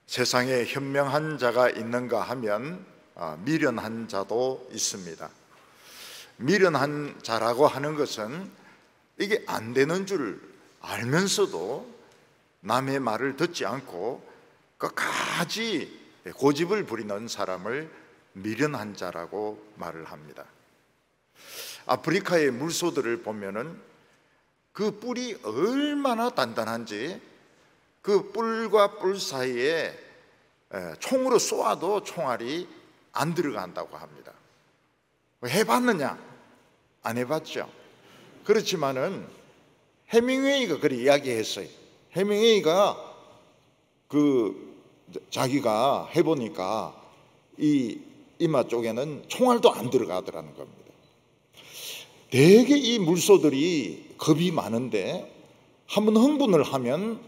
세상에 현명한 자가 있는가 하면 미련한 자도 있습니다. 미련한 자라고 하는 것은 이게 안 되는 줄 알면서도 남의 말을 듣지 않고 끝까지 고집을 부리는 사람을 미련한 자라고 말을 합니다. 아프리카의 물소들을 보면은 그 뿔이 얼마나 단단한지 그 뿔과 뿔 사이에 총으로 쏘아도 총알이 안 들어간다고 합니다. 해봤느냐? 안 해봤죠. 그렇지만은 해밍웨이가 그렇게 이야기했어요. 해밍웨이가 자기가 해보니까 이 이마 쪽에는 총알도 안 들어가더라는 겁니다. 되게 이 물소들이 겁이 많은데 한번 흥분을 하면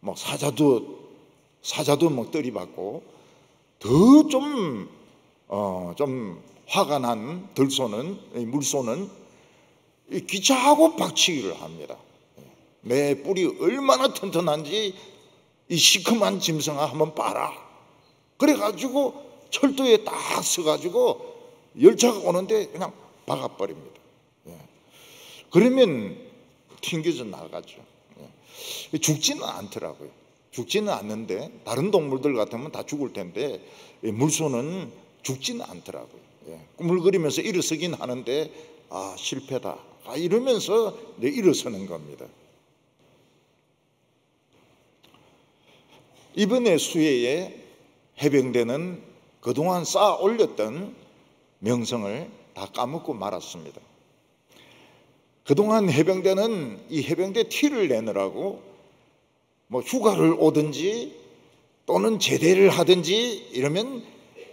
뭐 사자도 뭐 떨이받고 더 좀 화가 난 물소는 기차하고 박치기를 합니다. 내 뿔이 얼마나 튼튼한지 이 시커먼 짐승아 한번 봐라. 그래가지고 철도에 딱 서가지고 열차가 오는데 그냥 박아버립니다. 그러면 튕겨져 나가죠. 죽지는 않더라고요. 죽지는 않는데 다른 동물들 같으면 다 죽을 텐데 물소는 죽지는 않더라고요. 꾸물거리면서 일어서긴 하는데 실패다 이러면서 일어서는 겁니다. 이번에 수해에 해병대는 그동안 쌓아 올렸던 명성을 다 까먹고 말았습니다. 그동안 해병대는 이 해병대 티를 내느라고 뭐 휴가를 오든지 또는 제대를 하든지 이러면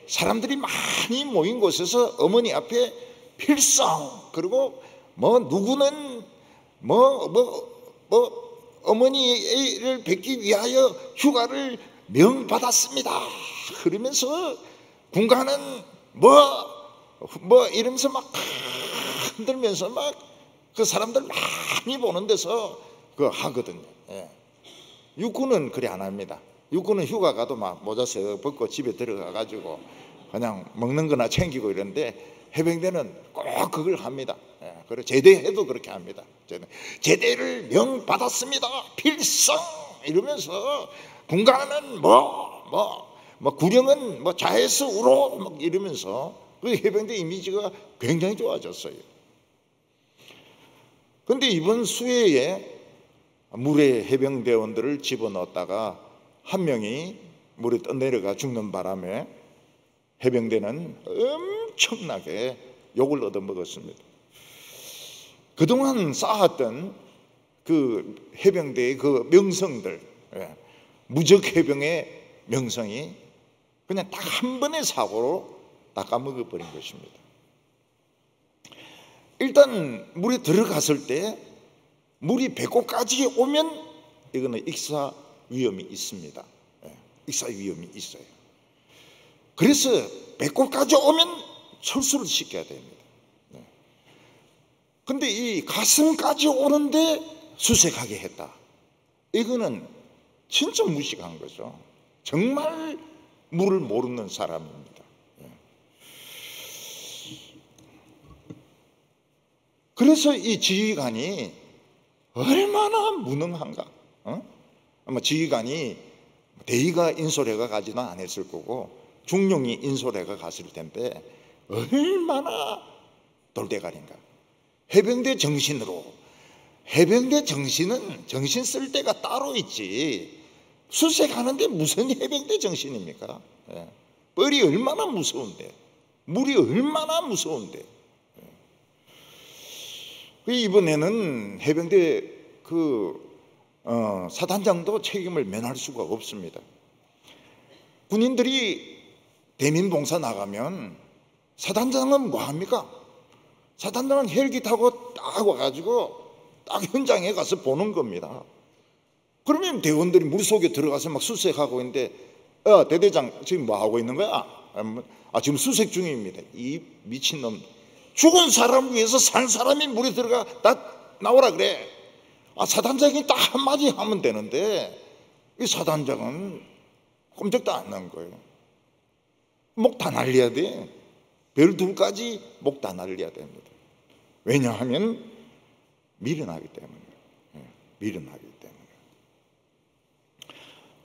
사람들이 많이 모인 곳에서 어머니 앞에 필성, 그리고 뭐 누구는 어머니를 뵙기 위하여 휴가를 명받았습니다. 그러면서 군가는 이러면서 막 흔들면서 막 그 사람들 많이 보는 데서 하거든요. 육군은 그래 안 합니다. 육군은 휴가 가도 막 모자 쓱 벗고 집에 들어가 가지고 그냥 먹는 거나 챙기고 이러는데 해병대는 꼭 그걸 합니다. 그리고 제대해도 그렇게 합니다. 제대를 명받았습니다. 필성 이러면서 군가는 구령은 자에서 우로 이러면서 그 해병대 이미지가 굉장히 좋아졌어요. 그런데 이번 수해에 물에 해병대원들을 집어넣었다가 한 명이 물에 떠내려가 죽는 바람에 해병대는 엄청나게 욕을 얻어먹었습니다. 그동안 쌓았던 그 해병대의 그 명성들, 무적 해병의 명성이 그냥 딱 한 번의 사고로 닦아먹어버린 것입니다. 일단 물에 들어갔을 때 물이 배꼽까지 오면 이거는 익사 위험이 있습니다. 익사 위험이 있어요. 그래서 배꼽까지 오면 철수를 시켜야 됩니다. 근데 이 가슴까지 오는데 수색하게 했다. 이거는 진짜 무식한 거죠. 정말 물을 모르는 사람입니다. 그래서 이 지휘관이 얼마나 무능한가. 아마 지휘관이 대위가 인솔해가 가지는 않았을 거고 중령이 인솔해가 갔을 텐데 얼마나 돌대가리인가. 해병대 정신으로, 해병대 정신은 정신 쓸 때가 따로 있지 수색하는데 무슨 해병대 정신입니까? 뻘이 얼마나 무서운데, 물이 얼마나 무서운데. 이번에는 해병대 사단장도 책임을 면할 수가 없습니다. 군인들이 대민봉사 나가면 사단장은 뭐 합니까? 사단장은 헬기 타고 딱 와가지고 딱 현장에 가서 보는 겁니다. 그러면 대원들이 물속에 들어가서 막 수색하고 있는데 대대장 지금 뭐 하고 있는 거야? 지금 수색 중입니다. 이 미친놈, 죽은 사람 위해서 산 사람이 물에 들어가 나오라 그래. 사단장이 딱 한마디 하면 되는데 이 사단장은 꼼짝도 안 한 거예요. 목 다 날려야 돼. 별 둘까지 목 다 날려야 됩니다. 왜냐하면 미련하기 때문에. 미련하기 때문에.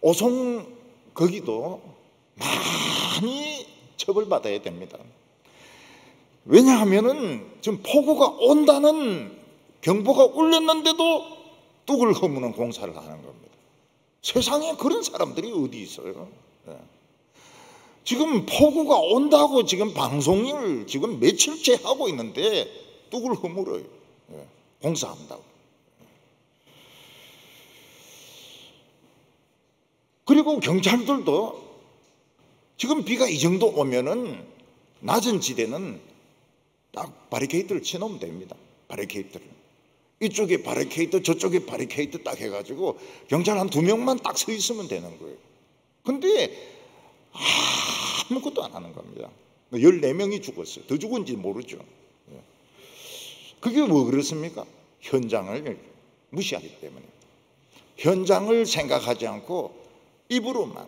오송 거기도 많이 처벌받아야 됩니다. 왜냐하면은 지금 폭우가 온다는 경보가 울렸는데도 뚝을 허무는 공사를 하는 겁니다. 세상에 그런 사람들이 어디 있어요? 지금 폭우가 온다고 지금 방송을 지금 며칠째 하고 있는데 뚝을 허물어요. 공사한다고. 그리고 경찰들도 지금 비가 이 정도 오면은 낮은 지대는 딱 바리케이트를 쳐놓으면 됩니다. 바리케이트를. 이쪽에 바리케이트, 저쪽에 바리케이트 딱 해가지고 경찰 한 2명만 딱 서 있으면 되는 거예요. 근데 아무것도 안 하는 겁니다. 14명이 죽었어요. 더 죽은지 모르죠. 그게 뭐 그렇습니까? 현장을 무시하기 때문에. 현장을 생각하지 않고 입으로만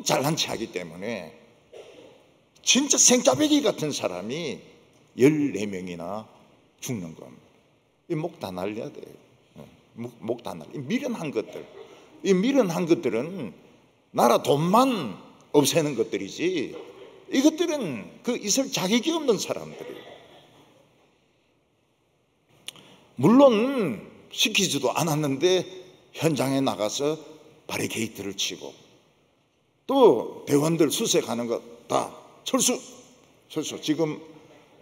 잘난 체 하기 때문에 진짜 생짜배기 같은 사람이 14명이나 죽는 겁니다. 이 목 다 날려야 돼요. 목 다 날려. 이 미련한 것들. 이 미련한 것들은 나라 돈만 없애는 것들이지, 이것들은 그 있을 자격이 없는 사람들이에요. 물론 시키지도 않았는데 현장에 나가서 바리케이트를 치고, 또 대원들 수색하는 거 다 철수. 지금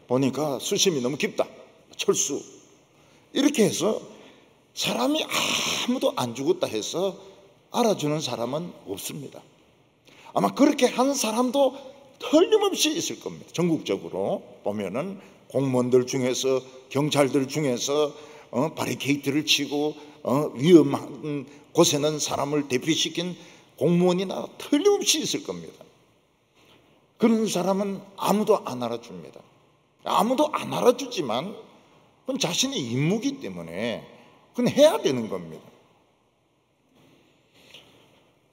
보니까 수심이 너무 깊다. 철수. 이렇게 해서 사람이 아무도 안 죽었다 해서 알아주는 사람은 없습니다. 아마 그렇게 한 사람도 틀림없이 있을 겁니다. 전국적으로 보면은 공무원들 중에서, 경찰들 중에서 바리케이트를 치고 위험한 곳에는 사람을 대피시킨 공무원이나 틀림없이 있을 겁니다. 그런 사람은 아무도 안 알아줍니다. 아무도 안 알아주지만 그건 자신의 임무이기 때문에 그건 해야 되는 겁니다.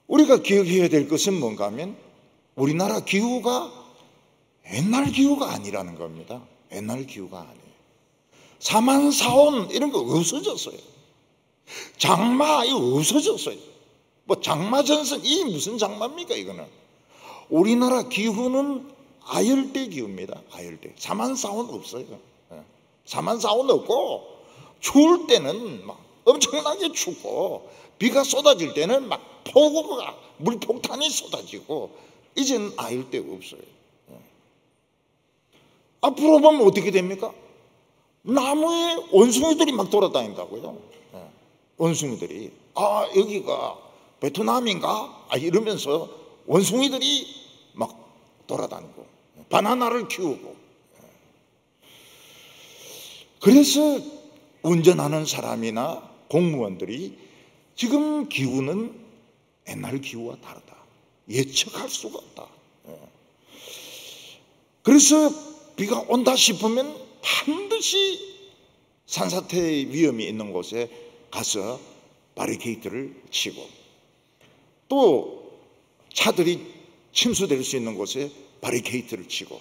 우리가 기억해야 될 것은 뭔가 하면 우리나라 기후가 옛날 기후가 아니라는 겁니다. 옛날 기후가 아니에요. 사만, 사온 이런 거 없어졌어요. 장마 이거 없어졌어요. 뭐 장마전선 이 무슨 장마입니까 이거는. 우리나라 기후는 아열대 기후입니다. 아열대. 사만, 사온 없어요. 사만, 사온 없고 추울 때는 막 엄청나게 춥고 비가 쏟아질 때는 막 폭우가 물폭탄이 쏟아지고 이제는 아열대가 없어요. 앞으로 보면 어떻게 됩니까? 나무에 원숭이들이 막 돌아다닌다고요. 원숭이들이 여기가 베트남인가? 이러면서 원숭이들이 막 돌아다니고 바나나를 키우고. 그래서 운전하는 사람이나 공무원들이 지금 기후는 옛날 기후와 다르다. 예측할 수가 없다. 그래서 비가 온다 싶으면 반드시 산사태의 위험이 있는 곳에 가서 바리케이트를 치고, 또 차들이 침수될 수 있는 곳에 바리케이트를 치고,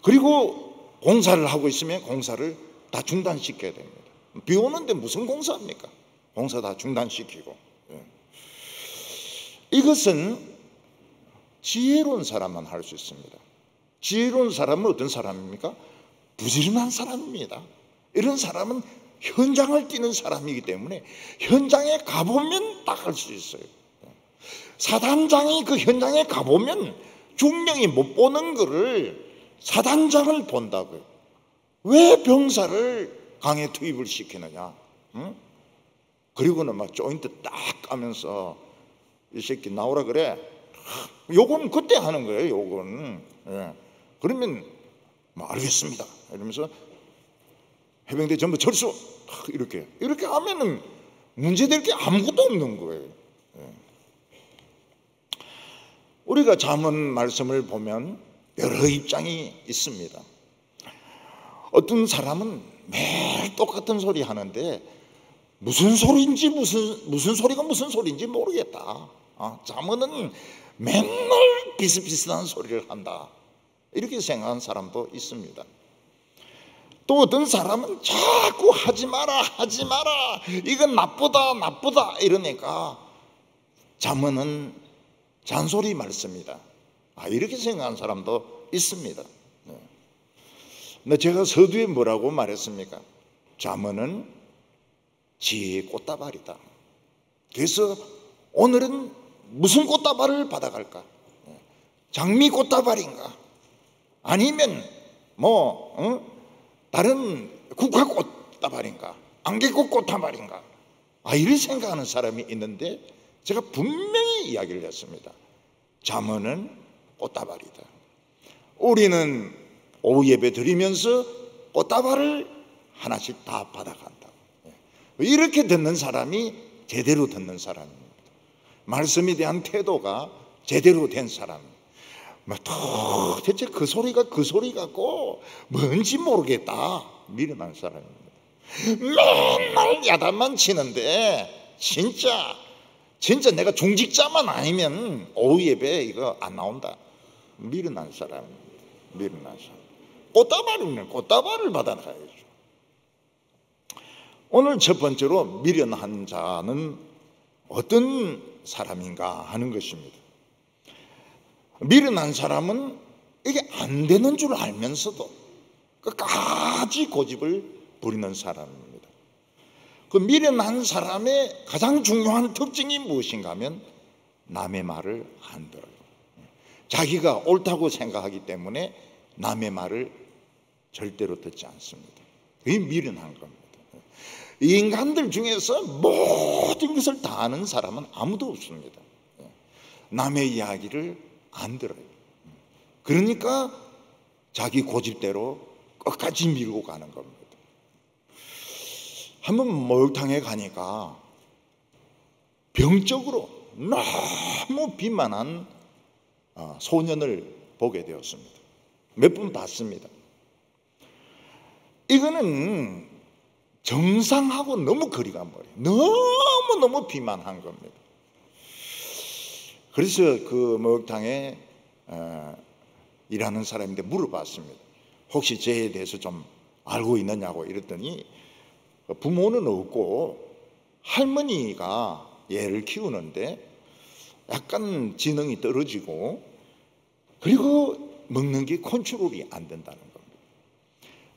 그리고 공사를 하고 있으면 공사를 다 중단시켜야 됩니다. 비 오는데 무슨 공사합니까? 공사 다 중단시키고. 이것은 지혜로운 사람만 할 수 있습니다. 지혜로운 사람은 어떤 사람입니까? 부지런한 사람입니다. 이런 사람은 현장을 뛰는 사람이기 때문에 현장에 가보면 딱 할 수 있어요. 사단장이 그 현장에 가보면 중령이 못 보는 거를 사단장을 본다고요. 왜 병사를 강에 투입을 시키느냐? 그리고는 막 조인트 딱 까면서 이 새끼 나오라 그래. 요건 그때 하는 거예요. 요건. 그러면 뭐 알겠습니다 이러면서 해병대 전부 철수. 이렇게 하면은 문제될 게 아무것도 없는 거예요. 우리가 잠언 말씀을 보면 여러 입장이 있습니다. 어떤 사람은 매일 똑같은 소리 하는데 무슨 소리인지 무슨 소리가 무슨 소리인지 모르겠다. 잠언은 맨날 비슷비슷한 소리를 한다. 이렇게 생각하는 사람도 있습니다. 또 어떤 사람은 자꾸 하지 마라 이건 나쁘다 이러니까 잠언은 잔소리 말씀이다. 이렇게 생각하는 사람도 있습니다. 근데 제가 서두에 뭐라고 말했습니까? 잠언은 지혜의 꽃다발이다. 그래서 오늘은 무슨 꽃다발을 받아갈까? 장미 꽃다발인가? 아니면 다른 국화 꽃다발인가? 안개꽃 꽃다발인가? 이렇게 생각하는 사람이 있는데 제가 분명히 이야기를 했습니다. 잠언은 꽃다발이다. 우리는 오후 예배 드리면서 꽃다발을 하나씩 다 받아간다. 이렇게 듣는 사람이 제대로 듣는 사람입니다. 말씀에 대한 태도가 제대로 된 사람. 도대체 그 소리가 꼭 뭔지 모르겠다 미련한 사람입니다. 맨날 야단만 치는데 진짜 내가 중직자만 아니면 오후 예배 이거 안 나온다. 미련한 사람입니다. 미련한 사람. 꽃다발이면 꽃다발을 받아가야죠. 오늘 첫 번째로 미련한 자는 어떤 사람인가 하는 것입니다. 미련한 사람은 이게 안 되는 줄 알면서도 끝까지 고집을 부리는 사람입니다. 그 미련한 사람의 가장 중요한 특징이 무엇인가 하면 남의 말을 안 들어요. 자기가 옳다고 생각하기 때문에 남의 말을 절대로 듣지 않습니다. 그게 미련한 겁니다. 인간들 중에서 모든 것을 다 아는 사람은 아무도 없습니다. 남의 이야기를 안 들어요. 그러니까 자기 고집대로 끝까지 밀고 가는 겁니다. 한번 목욕탕에 가니까 병적으로 너무 비만한 소년을 보게 되었습니다. 몇 분 봤습니다. 이거는 정상하고 너무 거리가 멀어요. 너무 비만한 겁니다. 그래서 그 목욕탕에 일하는 사람인데 물어봤습니다. 혹시 저에 대해서 좀 알고 있느냐고 이랬더니 부모는 없고 할머니가 얘를 키우는데 약간 지능이 떨어지고 그리고 먹는 게 컨트롤이 안 된다는 겁니다.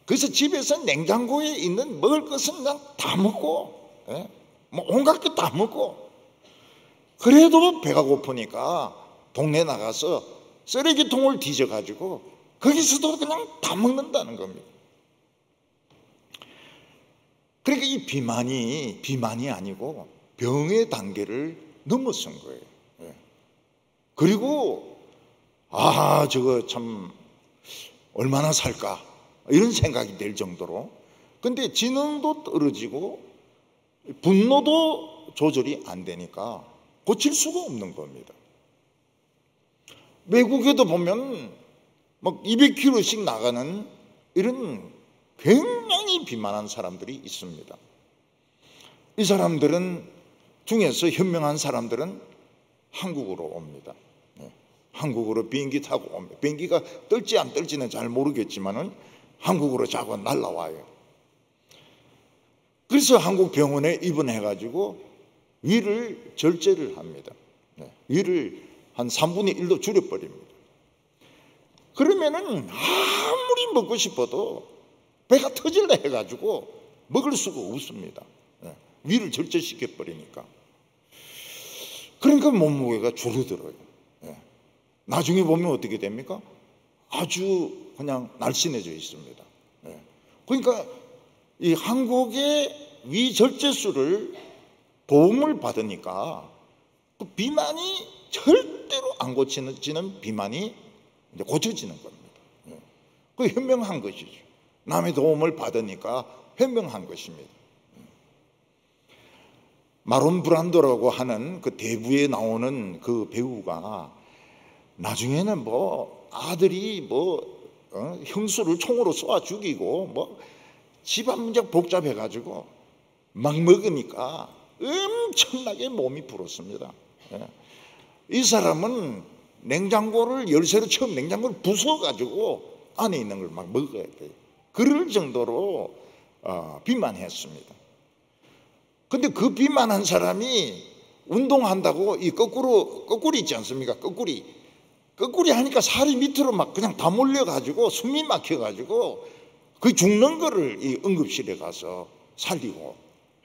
그래서 집에서 냉장고에 있는 먹을 것은 그냥 다 먹고 온갖 것 다 먹고 그래도 배가 고프니까 동네 나가서 쓰레기통을 뒤져가지고 거기서도 그냥 다 먹는다는 겁니다. 그러니까 이 비만이 아니고 병의 단계를 넘어선 거예요. 그리고 저거 참 얼마나 살까 이런 생각이 들 정도로. 근데 지능도 떨어지고 분노도 조절이 안 되니까 고칠 수가 없는 겁니다. 외국에도 보면 막 200kg씩 나가는 이런 굉장히 비만한 사람들이 있습니다. 이 사람들은 중에서 현명한 사람들은 한국으로 옵니다. 한국으로 비행기 타고 옵니다. 비행기가 뜰지 안 뜰지는 잘 모르겠지만은 한국으로 자꾸 날라와요. 그래서 한국 병원에 입원해가지고 위를 절제를 합니다. 위를 한 3분의 1도 줄여버립니다. 그러면은 아무리 먹고 싶어도 배가 터질라 해가지고 먹을 수가 없습니다. 위를 절제시켜버리니까. 그러니까 몸무게가 줄어들어요. 나중에 보면 어떻게 됩니까? 아주 그냥 날씬해져 있습니다. 그러니까 이 한국의 위절제술을 도움을 받으니까 그 비만이 절대로 안 고쳐지는 비만이 이제 고쳐지는 겁니다. 그 현명한 것이죠. 남의 도움을 받으니까 현명한 것입니다. 마론 브란도라고 하는 그 대부에 나오는 그 배우가 나중에는 아들이 형수를 총으로 쏘아 죽이고 집안 문제가 복잡해가지고 막 먹으니까 엄청나게 몸이 불었습니다. 이 사람은 냉장고를 열쇠로 처음 냉장고를 부숴가지고 안에 있는 걸 막 먹어야 돼요. 그럴 정도로 비만했습니다. 근데 그 비만한 사람이 운동한다고 이 거꾸리 있지 않습니까? 거꾸리 하니까 살이 밑으로 막 그냥 다 몰려가지고 숨이 막혀가지고 그 죽는 거를 이 응급실에 가서 살리고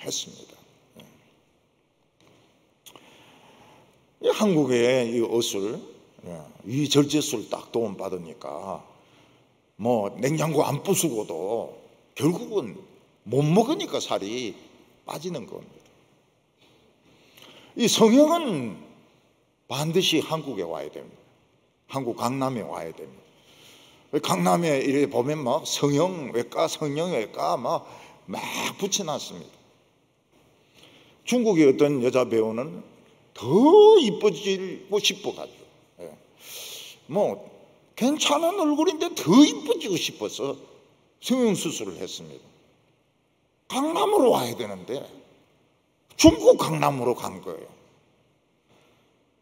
했습니다. 한국의 이 어술, 이 절제술 딱 도움 받으니까 뭐 냉장고 안 부수고도 결국은 못 먹으니까 살이 빠지는 겁니다. 이 성형은 반드시 한국에 와야 됩니다. 한국 강남에 와야 됩니다. 강남에 이렇게 보면 막 성형외과 막 붙여놨습니다. 중국의 어떤 여자 배우는 더 이뻐지고 싶어가지고 뭐 괜찮은 얼굴인데 더 이뻐지고 싶어서 성형수술을 했습니다. 강남으로 와야 되는데 중국 강남으로 간 거예요.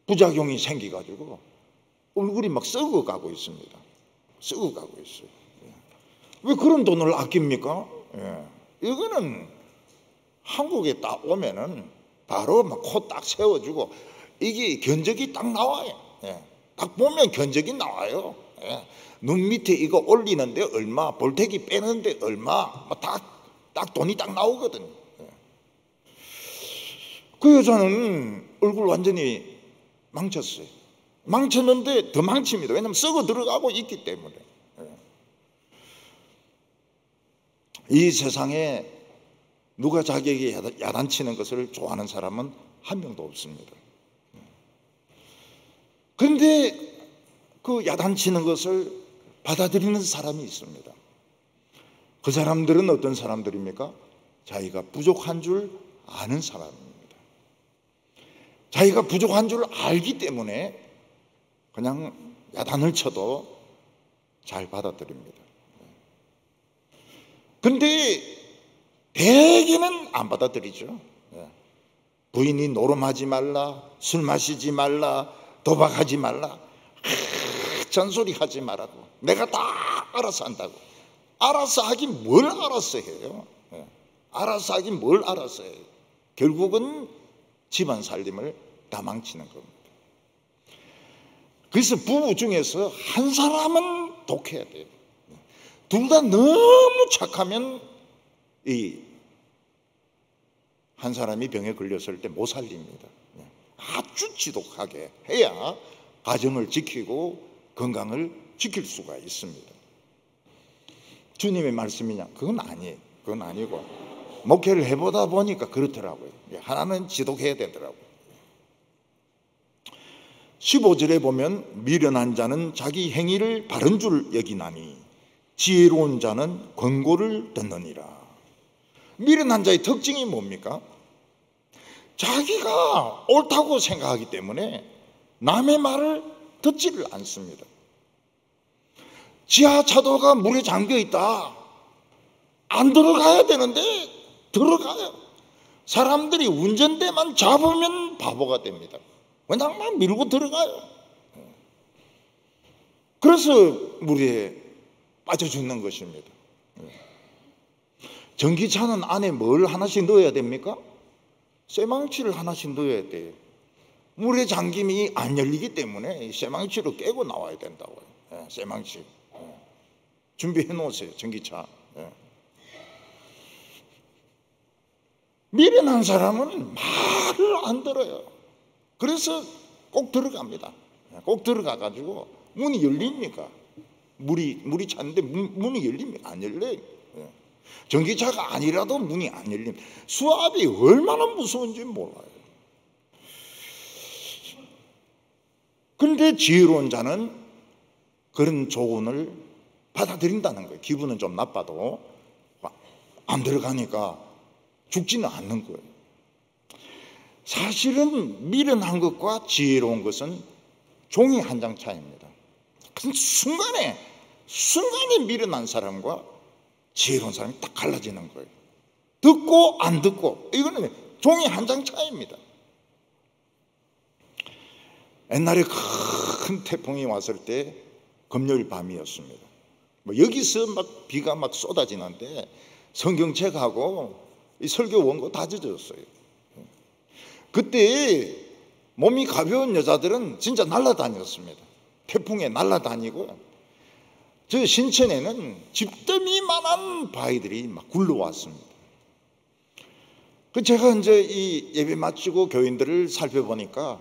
부작용이 생겨가지고 얼굴이 막 썩어가고 있습니다. 썩어가고 있어요. 왜 그런 돈을 아낍니까? 이거는 한국에 딱 오면은 바로 막 코 딱 세워주고 이게 견적이 딱 나와요. 딱 보면 견적이 나와요. 눈 밑에 이거 올리는데 얼마, 볼태기 빼는데 얼마, 딱 돈이 딱 나오거든요. 그 여자는 얼굴 완전히 망쳤어요. 망쳤는데 더 망칩니다. 왜냐하면 썩어 들어가고 있기 때문에. 이 세상에 누가 자기에게 야단치는 것을 좋아하는 사람은 한 명도 없습니다. 그런데 그 야단치는 것을 받아들이는 사람이 있습니다. 그 사람들은 어떤 사람들입니까? 자기가 부족한 줄 아는 사람입니다. 자기가 부족한 줄 알기 때문에 그냥 야단을 쳐도 잘 받아들입니다. 그런데 대개는 안 받아들이죠. 부인이 노름하지 말라, 술 마시지 말라, 도박하지 말라, 잔소리 하지 말라고. 내가 다 알아서 한다고. 알아서 하긴 뭘 알아서 해요. 알아서 하긴 뭘 알아서 해요. 결국은 집안 살림을 다 망치는 겁니다. 그래서 부부 중에서 한 사람은 독해야 돼요. 둘 다 너무 착하면 한 사람이 병에 걸렸을 때 못 살립니다. 아주 지독하게 해야 가정을 지키고 건강을 지킬 수가 있습니다. 주님의 말씀이냐? 그건 아니에요. 그건 아니고 목회를 해보다 보니까 그렇더라고요. 하나는 지독해야 되더라고요. 15절에 보면 미련한 자는 자기 행위를 바른 줄 여기나니 지혜로운 자는 권고를 듣느니라. 미련한 자의 특징이 뭡니까? 자기가 옳다고 생각하기 때문에 남의 말을 듣지를 않습니다. 지하차도가 물에 잠겨 있다. 안 들어가야 되는데 들어가요. 사람들이 운전대만 잡으면 바보가 됩니다. 그냥 막 밀고 들어가요. 그래서 물에 빠져 죽는 것입니다. 전기차는 안에 뭘 하나씩 넣어야 됩니까? 쇠망치를 하나씩 넣어야 돼요. 물에 잠김이 안 열리기 때문에 쇠망치로 깨고 나와야 된다고요. 쇠망치 준비해 놓으세요. 전기차. 미련한 사람은 말을 안 들어요. 그래서 꼭 들어갑니다. 꼭 들어가가지고 문이 열립니까? 물이 찼는데 문이 열립니까? 안 열려요. 전기차가 아니라도 문이 안 열립니다. 수압이 얼마나 무서운지 몰라요. 그런데 지혜로운 자는 그런 조언을 받아들인다는 거예요. 기분은 좀 나빠도 안 들어가니까 죽지는 않는 거예요. 사실은 미련한 것과 지혜로운 것은 종이 한 장 차이입니다. 순간에 미련한 사람과 지혜로운 사람이 딱 갈라지는 거예요. 듣고 안 듣고, 이거는 종이 한 장 차이입니다. 옛날에 큰 태풍이 왔을 때 금요일 밤이었습니다. 뭐 여기서 막 비가 막 쏟아지는데 성경책하고 이 설교 원고 다 젖었어요. 그때 몸이 가벼운 여자들은 진짜 날아다녔습니다. 태풍에 날아다니고, 저 신천에는 집더미만한 바위들이 막 굴러왔습니다. 제가 이제 이 예배 마치고 교인들을 살펴보니까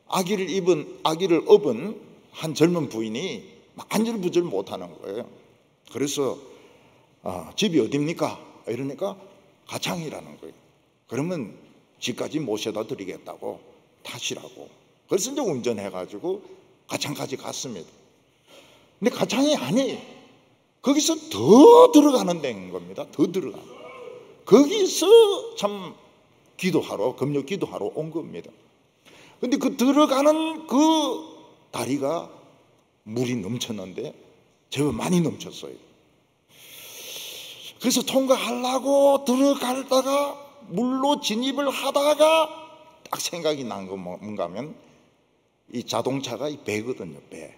아기를 업은 한 젊은 부인이 막 안절부절 못하는 거예요. 그래서 집이 어딥니까? 이러니까 가창이라는 거예요. 그러면 집까지 모셔다 드리겠다고 타시라고. 그래서 이제 운전해가지고 가창까지 갔습니다. 근데 가창이 아니에요. 거기서 더 들어가는 데인 겁니다. 더 들어가. 거기서 참 기도하러, 금요 기도하러 온 겁니다. 근데 그 들어가는 그 다리가 물이 넘쳤는데 제법 많이 넘쳤어요. 그래서 통과하려고 들어가다가 물로 진입을 하다가 딱 생각이 난 거 뭔가 하면, 이 자동차가 이 배거든요. 배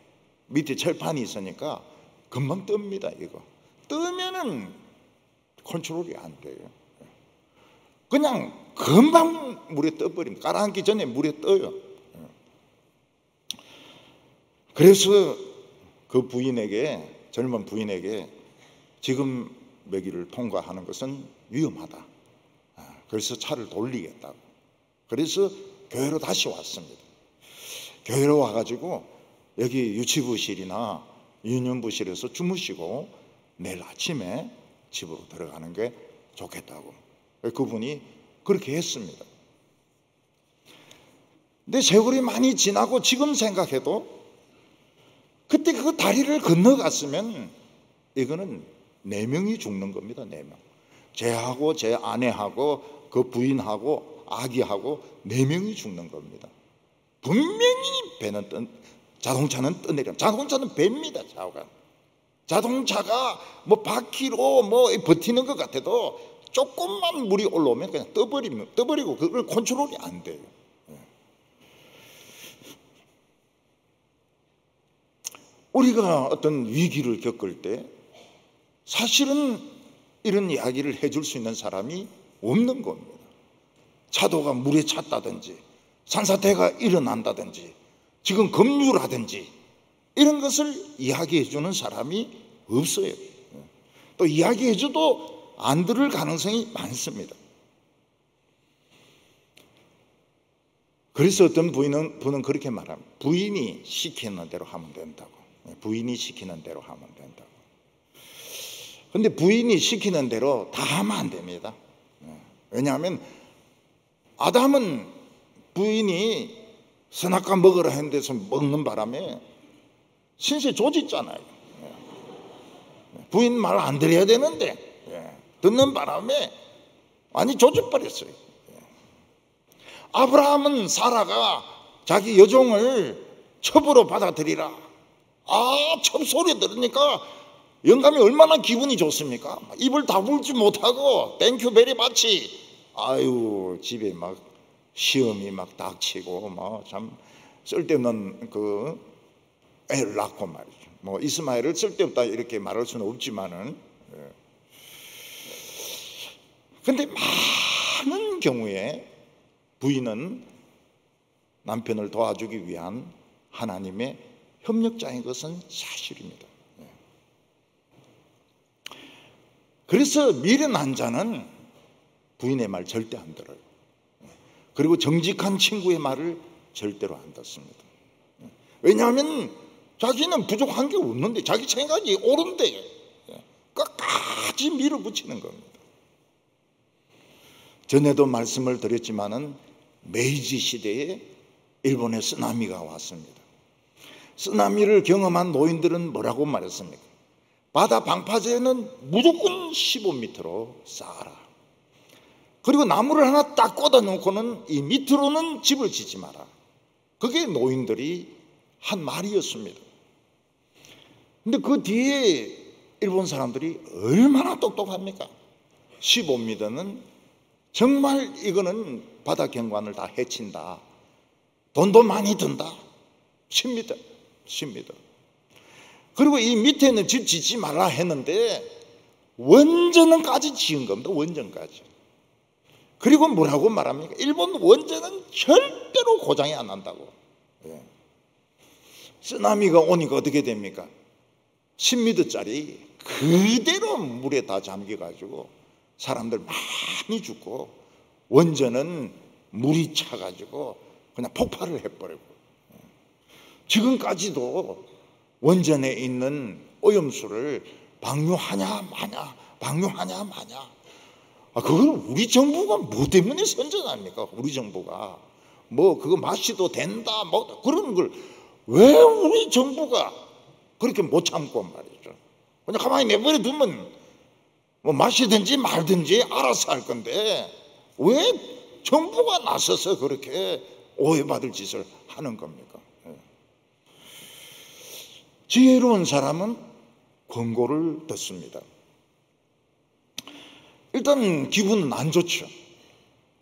밑에 철판이 있으니까 금방 뜹니다. 이거 뜨면은 컨트롤이 안 돼요. 그냥 금방 물에 떠버립니다. 가라앉기 전에 물에 떠요. 그래서 그 부인에게, 젊은 부인에게 지금 여기를 통과하는 것은 위험하다. 그래서 차를 돌리겠다고. 그래서 교회로 다시 왔습니다. 교회로 와가지고 여기 유치부실이나 유년부실에서 주무시고 내일 아침에 집으로 들어가는 게 좋겠다고. 그분이 그렇게 했습니다. 근데 세월이 많이 지나고 지금 생각해도 그때 그 다리를 건너갔으면 이거는 4명이 죽는 겁니다. 4명. 쟤하고 제 아내하고 그 부인하고 아기하고 4명이 죽는 겁니다. 분명히 자동차는 떠내려. 자동차는 배입니다. 자동차가 뭐 바퀴로 뭐 버티는 것 같아도 조금만 물이 올라오면 그냥 떠버리고 그걸 컨트롤이 안 돼요. 우리가 어떤 위기를 겪을 때 사실은 이런 이야기를 해줄 수 있는 사람이 없는 겁니다. 차도가 물에 찼다든지 산사태가 일어난다든지 지금 급류라든지 이런 것을 이야기해 주는 사람이 없어요. 또 이야기해 줘도 안 들을 가능성이 많습니다. 그래서 어떤 분은 그렇게 말합니다. 부인이 시키는 대로 하면 된다고. 부인이 시키는 대로 하면 된다고. 근데 부인이 시키는 대로 다 하면 안 됩니다. 왜냐하면 아담은 부인이 선악과 먹으라 했는 데서 먹는 바람에 신세 조졌잖아요. 부인 말 안 들어야 되는데 듣는 바람에 많이 조져버렸어요. 아브라함은 사라가 자기 여종을 첩으로 받아들이라. 첩 소리 들으니까 영감이 얼마나 기분이 좋습니까? 입을 다물지 못하고 땡큐 베리 마치 집에 막 시험이 막 닥치고 뭐 참 쓸데없는 그 애를 낳고 말이죠. 뭐 이스마엘을 쓸데없다 이렇게 말할 수는 없지만은, 근데 많은 경우에 부인은 남편을 도와주기 위한 하나님의 협력자인 것은 사실입니다. 그래서 미련한 자는 부인의 말 절대 안 들어요. 그리고 정직한 친구의 말을 절대로 안 듣습니다. 왜냐하면 자기는 부족한 게 없는데 자기 생각이 옳은데 끝까지 밀어붙이는 겁니다. 전에도 말씀을 드렸지만은 메이지 시대에 일본에 쓰나미가 왔습니다. 쓰나미를 경험한 노인들은 뭐라고 말했습니까? 바다 방파제는 무조건 15m로 쌓아라. 그리고 나무를 하나 딱 꽂아 놓고는 이 밑으로는 집을 짓지 마라. 그게 노인들이 한 말이었습니다. 근데 그 뒤에 일본 사람들이 얼마나 똑똑합니까? 15m는 정말 이거는 바다 경관을 다 해친다. 돈도 많이 든다. 10m. 그리고 이 밑에는 집 짓지 말라 했는데 원전까지 지은 겁니다. 원전까지. 그리고 뭐라고 말합니까? 일본 원전은 절대로 고장이 안 난다고. 쓰나미가 오니까 어떻게 됩니까? 10m짜리 그대로 물에 다 잠겨가지고 사람들 많이 죽고, 원전은 물이 차가지고 그냥 폭발을 해버리고, 지금까지도 원전에 있는 오염수를 방류하냐 마냐, 방류하냐 마냐. 그걸 우리 정부가 뭐 때문에 선전합니까? 우리 정부가 뭐 그거 마시도 된다 뭐 그런 걸 왜 우리 정부가 그렇게 못 참고 말이죠. 그냥 가만히 내버려 두면 뭐 마시든지 말든지 알아서 할 건데 왜 정부가 나서서 그렇게 오해받을 짓을 하는 겁니까? 지혜로운 사람은 권고를 듣습니다. 일단 기분은 안 좋죠.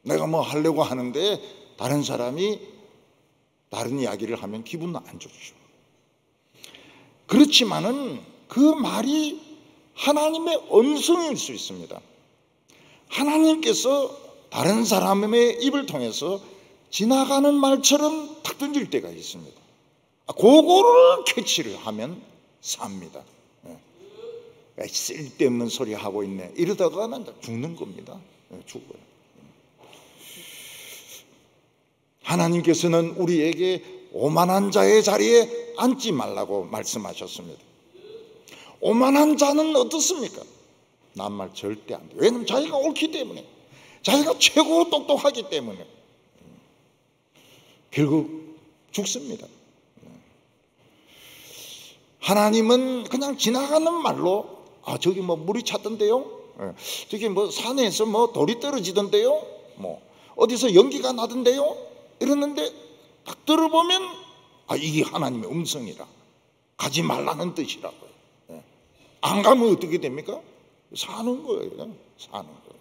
내가 뭐 하려고 하는데 다른 사람이 다른 이야기를 하면 기분은 안 좋죠. 그렇지만은 그 말이 하나님의 음성일 수 있습니다. 하나님께서 다른 사람의 입을 통해서 지나가는 말처럼 탁 던질 때가 있습니다. 그거를 캐치를 하면 삽니다. 쓸데없는 소리 하고 있네 이러다가는 죽는 겁니다. 죽어요. 하나님께서는 우리에게 오만한 자의 자리에 앉지 말라고 말씀하셨습니다. 오만한 자는 어떻습니까? 남 말 절대 안 돼요. 왜냐하면 자기가 옳기 때문에, 자기가 최고 똑똑하기 때문에 결국 죽습니다. 하나님은 그냥 지나가는 말로 저기 뭐 물이 찼던데요, 저기 뭐 산에서 뭐 돌이 떨어지던데요, 뭐 어디서 연기가 나던데요 이러는데 딱 들어보면 이게 하나님의 음성이라, 가지 말라는 뜻이라고요. 안 가면 어떻게 됩니까? 사는 거예요. 사는 거예요.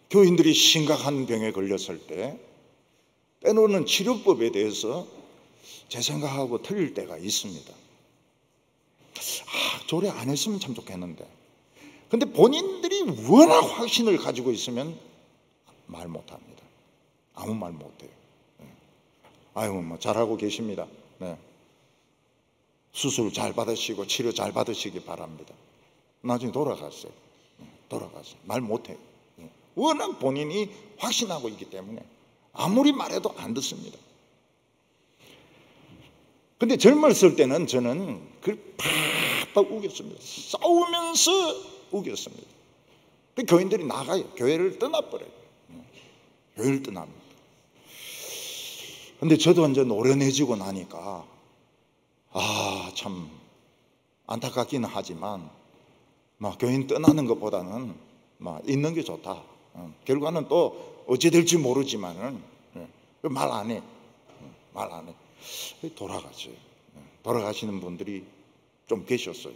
교인들이 심각한 병에 걸렸을 때 때로는 치료법에 대해서 제 생각하고 틀릴 때가 있습니다. 조례 안 했으면 참 좋겠는데, 근데 본인들이 워낙 확신을 가지고 있으면 말 못합니다. 아무 말 못해요. 아유 뭐 잘하고 계십니다. 수술 잘 받으시고 치료 잘 받으시기 바랍니다. 나중에 돌아갔어요. 말 못해요. 워낙 본인이 확신하고 있기 때문에 아무리 말해도 안 듣습니다. 근데 젊었을 때는 저는 그걸 팍팍 우겼습니다. 싸우면서 우겼습니다. 교인들이 나가요. 교회를 떠나버려요. 교회를 떠납니다. 근데 저도 이제 노련해지고 나니까 참 안타깝기는 하지만 교인 떠나는 것보다는 있는 게 좋다. 결과는 또 어찌 될지 모르지만은 말 안 해. 돌아갔어요. 돌아가시는 분들이 좀 계셨어요.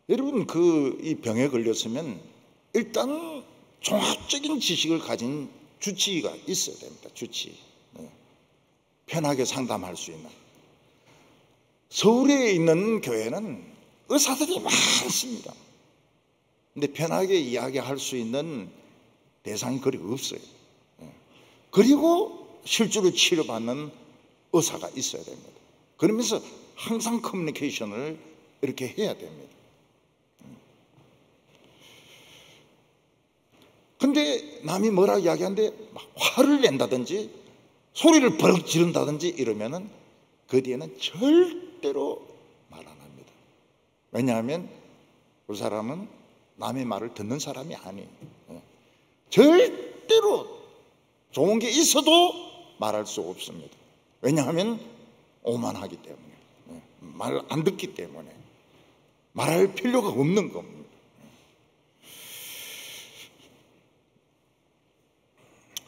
여러분 이 병에 걸렸으면 일단 종합적인 지식을 가진 주치의가 있어야 됩니다. 주치의. 편하게 상담할 수 있는. 서울에 있는 교회는 의사들이 많습니다. 근데 편하게 이야기할 수 있는 대상이 거의 없어요. 그리고 실제로 치료받는 의사가 있어야 됩니다. 그러면서 항상 커뮤니케이션을 이렇게 해야 됩니다. 근데 남이 뭐라 이야기하는데 화를 낸다든지 소리를 버럭 지른다든지 이러면은 그 뒤에는 절대로 말 안 합니다. 왜냐하면 그 사람은 남의 말을 듣는 사람이 아니에요. 절대로 좋은 게 있어도 말할 수 없습니다. 왜냐하면 오만하기 때문에, 말 안 듣기 때문에 말할 필요가 없는 겁니다.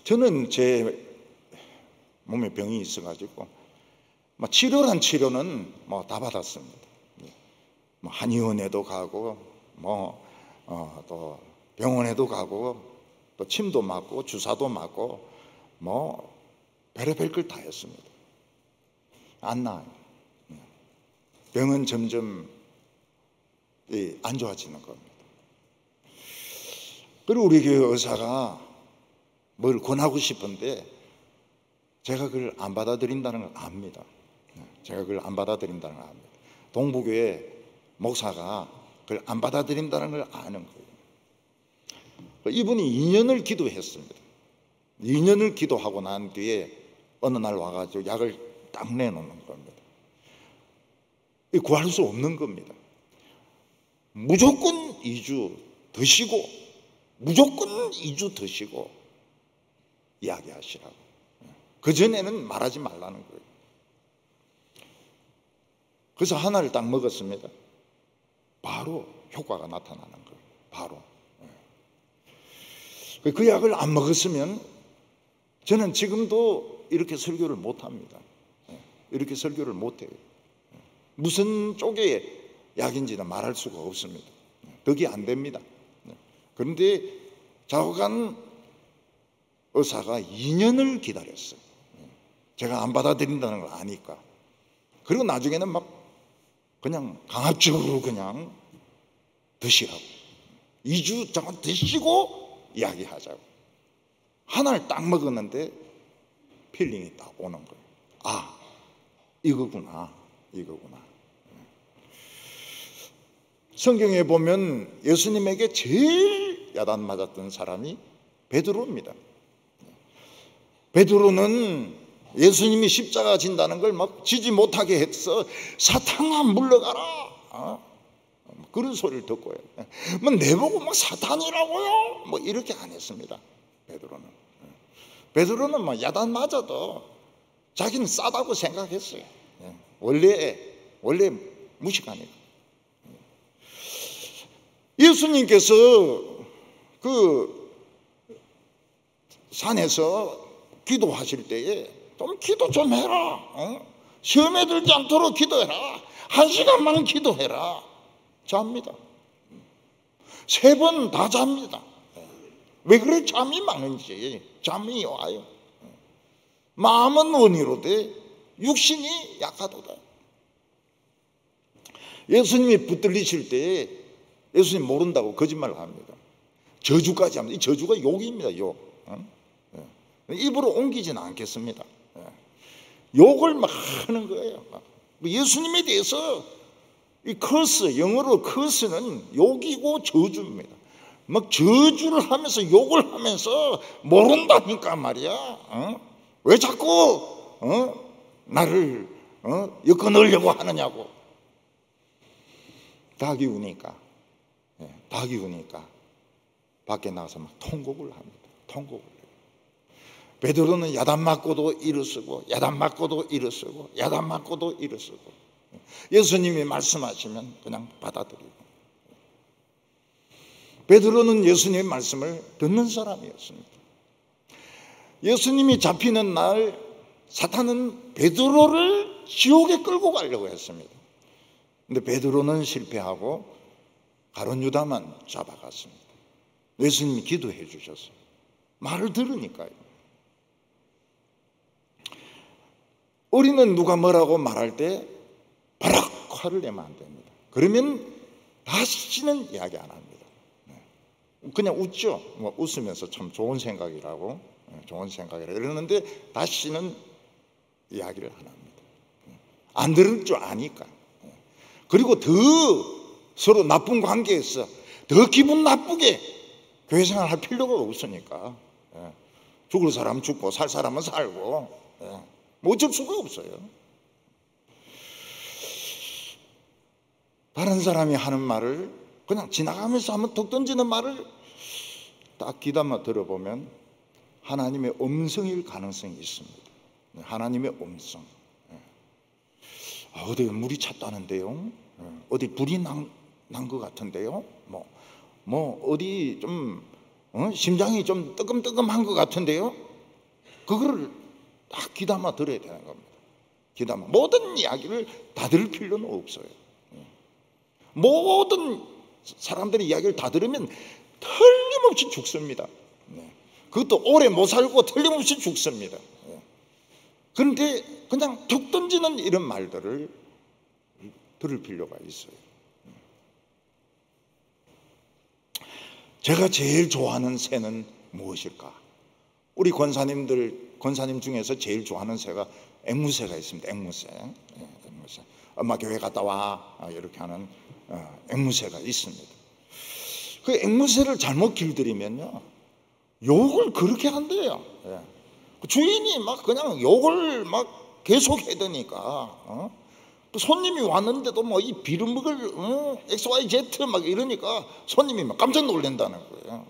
저는 제 몸에 병이 있어가지고 치료란 치료는 다 받았습니다. 한의원에도 가고 또 병원에도 가고 또 침도 맞고 주사도 맞고 별의별 걸 다 했습니다. 안 나아요. 병은 점점 안 좋아지는 겁니다. 그리고 우리 교회 의사가 뭘 권하고 싶은데 제가 그걸 안 받아들인다는 걸 압니다. 제가 그걸 안 받아들인다는 걸 압니다. 동부교회 목사가 그걸 안 받아들인다는 걸 아는 거예요. 이분이 2년을 기도했습니다. 2년을 기도하고 난 뒤에 어느 날 와가지고 약을 딱 내놓는 겁니다. 구할 수 없는 겁니다. 무조건 2주 드시고 무조건 2주 드시고 이야기하시라고. 그전에는 말하지 말라는 거예요. 그래서 하나를 딱 먹었습니다. 바로 효과가 나타나는 거예요. 바로. 그 약을 안 먹었으면 저는 지금도 이렇게 설교를 못합니다. 이렇게 설교를 못해요. 무슨 쪽의 약인지는 말할 수가 없습니다. 덕이 안 됩니다. 그런데 좌우간 의사가 2년을 기다렸어요. 제가 안 받아들인다는 걸 아니까. 그리고 나중에는 그냥 강압적으로 그냥 드시라고. 2주 잠깐 드시고 이야기하자고. 하나를 딱 먹었는데 필링이 딱 오는 거예요. 아, 이거구나. 성경에 보면 예수님에게 제일 야단 맞았던 사람이 베드로입니다. 베드로는 예수님이 십자가 진다는 걸 지지 못하게 해서 사탄아 물러가라. 그런 소리를 듣고요. 내보고 사탄이라고요? 이렇게 안 했습니다. 베드로는 야단 맞아도 자기는 싸다고 생각했어요. 원래 무식하니까. 예수님께서 그 산에서 기도하실 때에 좀 기도 좀 해라. 시험에 들지 않도록 기도해라. 1시간만 기도해라. 잡니다. 3번 다 잡니다. 왜 그래 잠이 많은지 잠이 와요. 마음은 원이로되 육신이 약하도다. 예수님이 붙들리실 때 예수님 모른다고 거짓말을 합니다. 저주까지 합니다. 이 저주가 욕입니다. 욕. 입으로 옮기지는 않겠습니다. 욕을 막 하는 거예요. 예수님에 대해서 이 커스, 영어로 커스는 욕이고 저주입니다. 저주를 하면서 욕을 하면서 모른다니까 말이야. 왜 자꾸 나를 엮어 넣으려고 하느냐고. 닭이 우니까 밖에 나가서 통곡을 합니다. 통곡을. 베드로는 야단 맞고도 일어서고 야단 맞고도 일어서고 야단 맞고도 일어서고 예수님이 말씀하시면 그냥 받아들이고. 베드로는 예수님의 말씀을 듣는 사람이었습니다. 예수님이 잡히는 날 사탄은 베드로를 지옥에 끌고 가려고 했습니다. 근데 베드로는 실패하고 가룟 유다만 잡아갔습니다. 예수님이 기도해 주셨어요. 말을 들으니까요. 우리는 누가 뭐라고 말할 때 바락 화를 내면 안 됩니다. 그러면 다시는 이야기 안 합니다. 그냥 웃죠. 웃으면서 참 좋은 생각이라고 이러는데 다시는 이야기를 안 합니다. 안 들을 줄 아니까. 그리고 더 서로 나쁜 관계에서 더 기분 나쁘게 교회 생활 할 필요가 없으니까. 죽을 사람은 죽고 살 사람은 살고 어쩔 수가 없어요. 다른 사람이 하는 말을 그냥 지나가면서 한번 툭 던지는 말을 딱 귀담아 들어보면 하나님의 음성일 가능성이 있습니다. 하나님의 음성. 어디 물이 찼다는데요? 어디 불이 난 것 같은데요? 어디 좀 심장이 좀 뜨끔뜨끔한 것 같은데요? 그거를 딱 귀담아 들어야 되는 겁니다. 기도하면 모든 이야기를 다 들을 필요는 없어요. 모든 사람들의 이야기를 다 들으면 틀림없이 죽습니다. 그것도 오래 못 살고 틀림없이 죽습니다. 그런데 그냥 툭 던지는 이런 말들을 들을 필요가 있어요. 제가 제일 좋아하는 새는 무엇일까? 우리 권사님 중에서 제일 좋아하는 새가 앵무새가 있습니다. 앵무새. 엄마 교회 갔다 와 이렇게 하는 앵무새가 있습니다. 그 앵무새를 잘못 길들이면요 욕을 그렇게 한대요. 주인이 막 그냥 욕을 막 계속 해대니까 또 손님이 왔는데도 뭐 이 비름먹을 XYZ 막 이러니까 손님이 막 깜짝 놀란다는 거예요.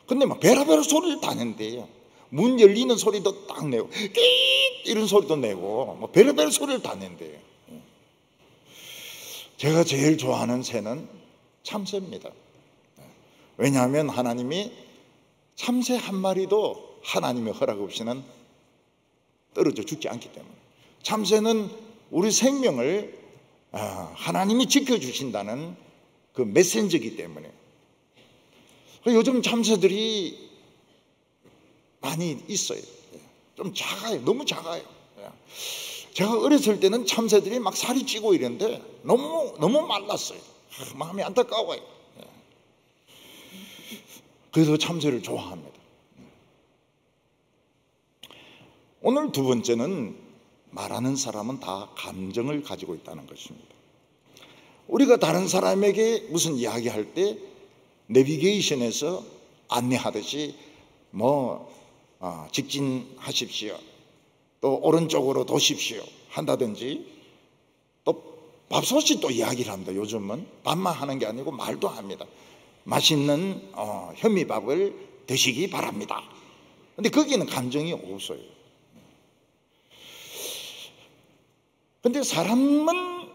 근데 막 베라베라 소리를 다 낸대요. 문 열리는 소리도 딱 내고 끼 이런 소리도 내고 뭐 베라베라 소리를 다 낸대요. 제가 제일 좋아하는 새는 참새입니다. 왜냐하면 하나님이 참새 한 마리도 하나님의 허락 없이는 떨어져 죽지 않기 때문에. 참새는 우리 생명을 하나님이 지켜주신다는 그 메시지이기 때문에. 요즘 참새들이 많이 있어요. 좀 작아요. 너무 작아요. 제가 어렸을 때는 참새들이 막 살이 찌고 이랬는데 너무 말랐어요. 마음이 안타까워요. 그래서 참새를 좋아합니다. 오늘 두 번째는 말하는 사람은 다 감정을 가지고 있다는 것입니다. 우리가 다른 사람에게 무슨 이야기할 때 내비게이션에서 안내하듯이 직진하십시오, 또 오른쪽으로 도십시오 한다든지, 또 밥솥이 또 이야기를 합니다. 요즘은 밥만 하는 게 아니고 말도 합니다. 맛있는 현미밥을 드시기 바랍니다. 근데 거기는 감정이 없어요. 근데 사람은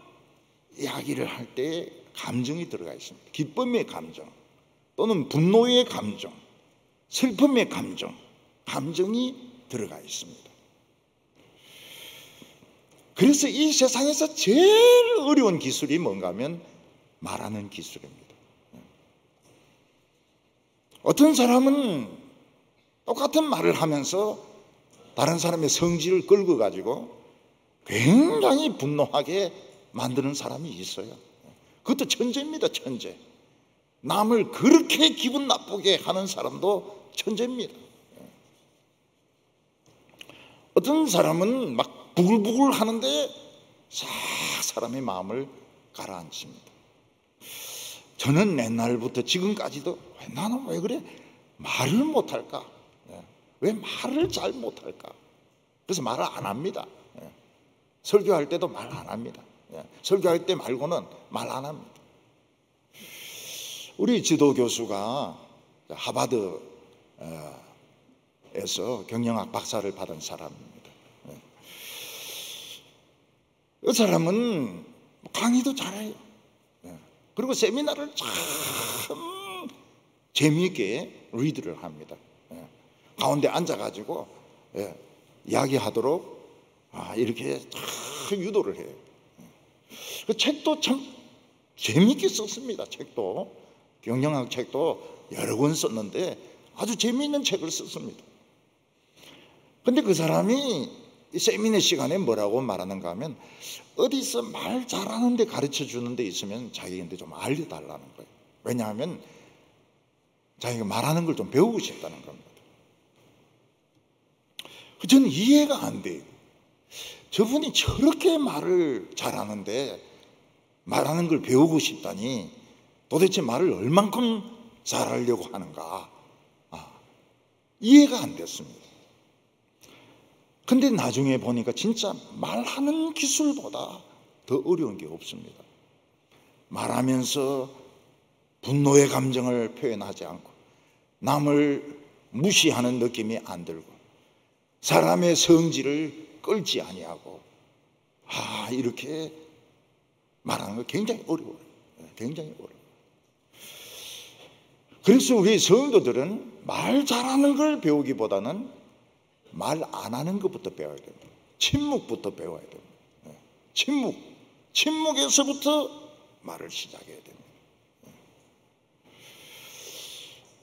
이야기를 할 때 감정이 들어가 있습니다. 기쁨의 감정 또는 분노의 감정, 슬픔의 감정, 감정이 들어가 있습니다. 그래서 이 세상에서 제일 어려운 기술이 뭔가 하면 말하는 기술입니다. 어떤 사람은 똑같은 말을 하면서 다른 사람의 성질을 끌고 가지고 굉장히 분노하게 만드는 사람이 있어요. 그것도 천재입니다. 천재. 남을 그렇게 기분 나쁘게 하는 사람도 천재입니다. 어떤 사람은 막 부글부글 하는데 사람의 마음을 가라앉힙니다. 저는 옛날부터 지금까지도 나는 왜 그래? 말을 못할까? 왜 말을 잘 못할까? 그래서 말을 안 합니다. 설교할 때도 말 안 합니다. 설교할 때 말고는 말 안 합니다. 우리 지도 교수가 하버드에서 경영학 박사를 받은 사람입니다. 이 사람은 강의도 잘해요. 그리고 세미나를 참 재미있게 리드를 합니다. 가운데 앉아가지고 이야기하도록 이렇게 유도를 해요. 그 책도 참 재미있게 썼습니다. 책도 경영학 책도 여러 권 썼는데 아주 재미있는 책을 썼습니다. 근데 그 사람이 세미나 시간에 뭐라고 말하는가 하면 어디서 말 잘하는 데 가르쳐 주는 데 있으면 자기한테 좀 알려달라는 거예요. 왜냐하면 자기가 말하는 걸 좀 배우고 싶다는 겁니다. 저는 이해가 안 돼요. 저분이 저렇게 말을 잘하는데 말하는 걸 배우고 싶다니 도대체 말을 얼만큼 잘하려고 하는가 이해가 안 됐습니다. 근데 나중에 보니까 진짜 말하는 기술보다 더 어려운 게 없습니다. 말하면서 분노의 감정을 표현하지 않고 남을 무시하는 느낌이 안 들고 사람의 성질을 끌지 아니하고 이렇게 말하는 거 굉장히 어려워요. 굉장히 어려워요. 그래서 우리 성도들은 말 잘하는 걸 배우기보다는 말 안 하는 것부터 배워야 됩니다. 침묵부터 배워야 됩니다. 침묵에서부터 말을 시작해야 됩니다.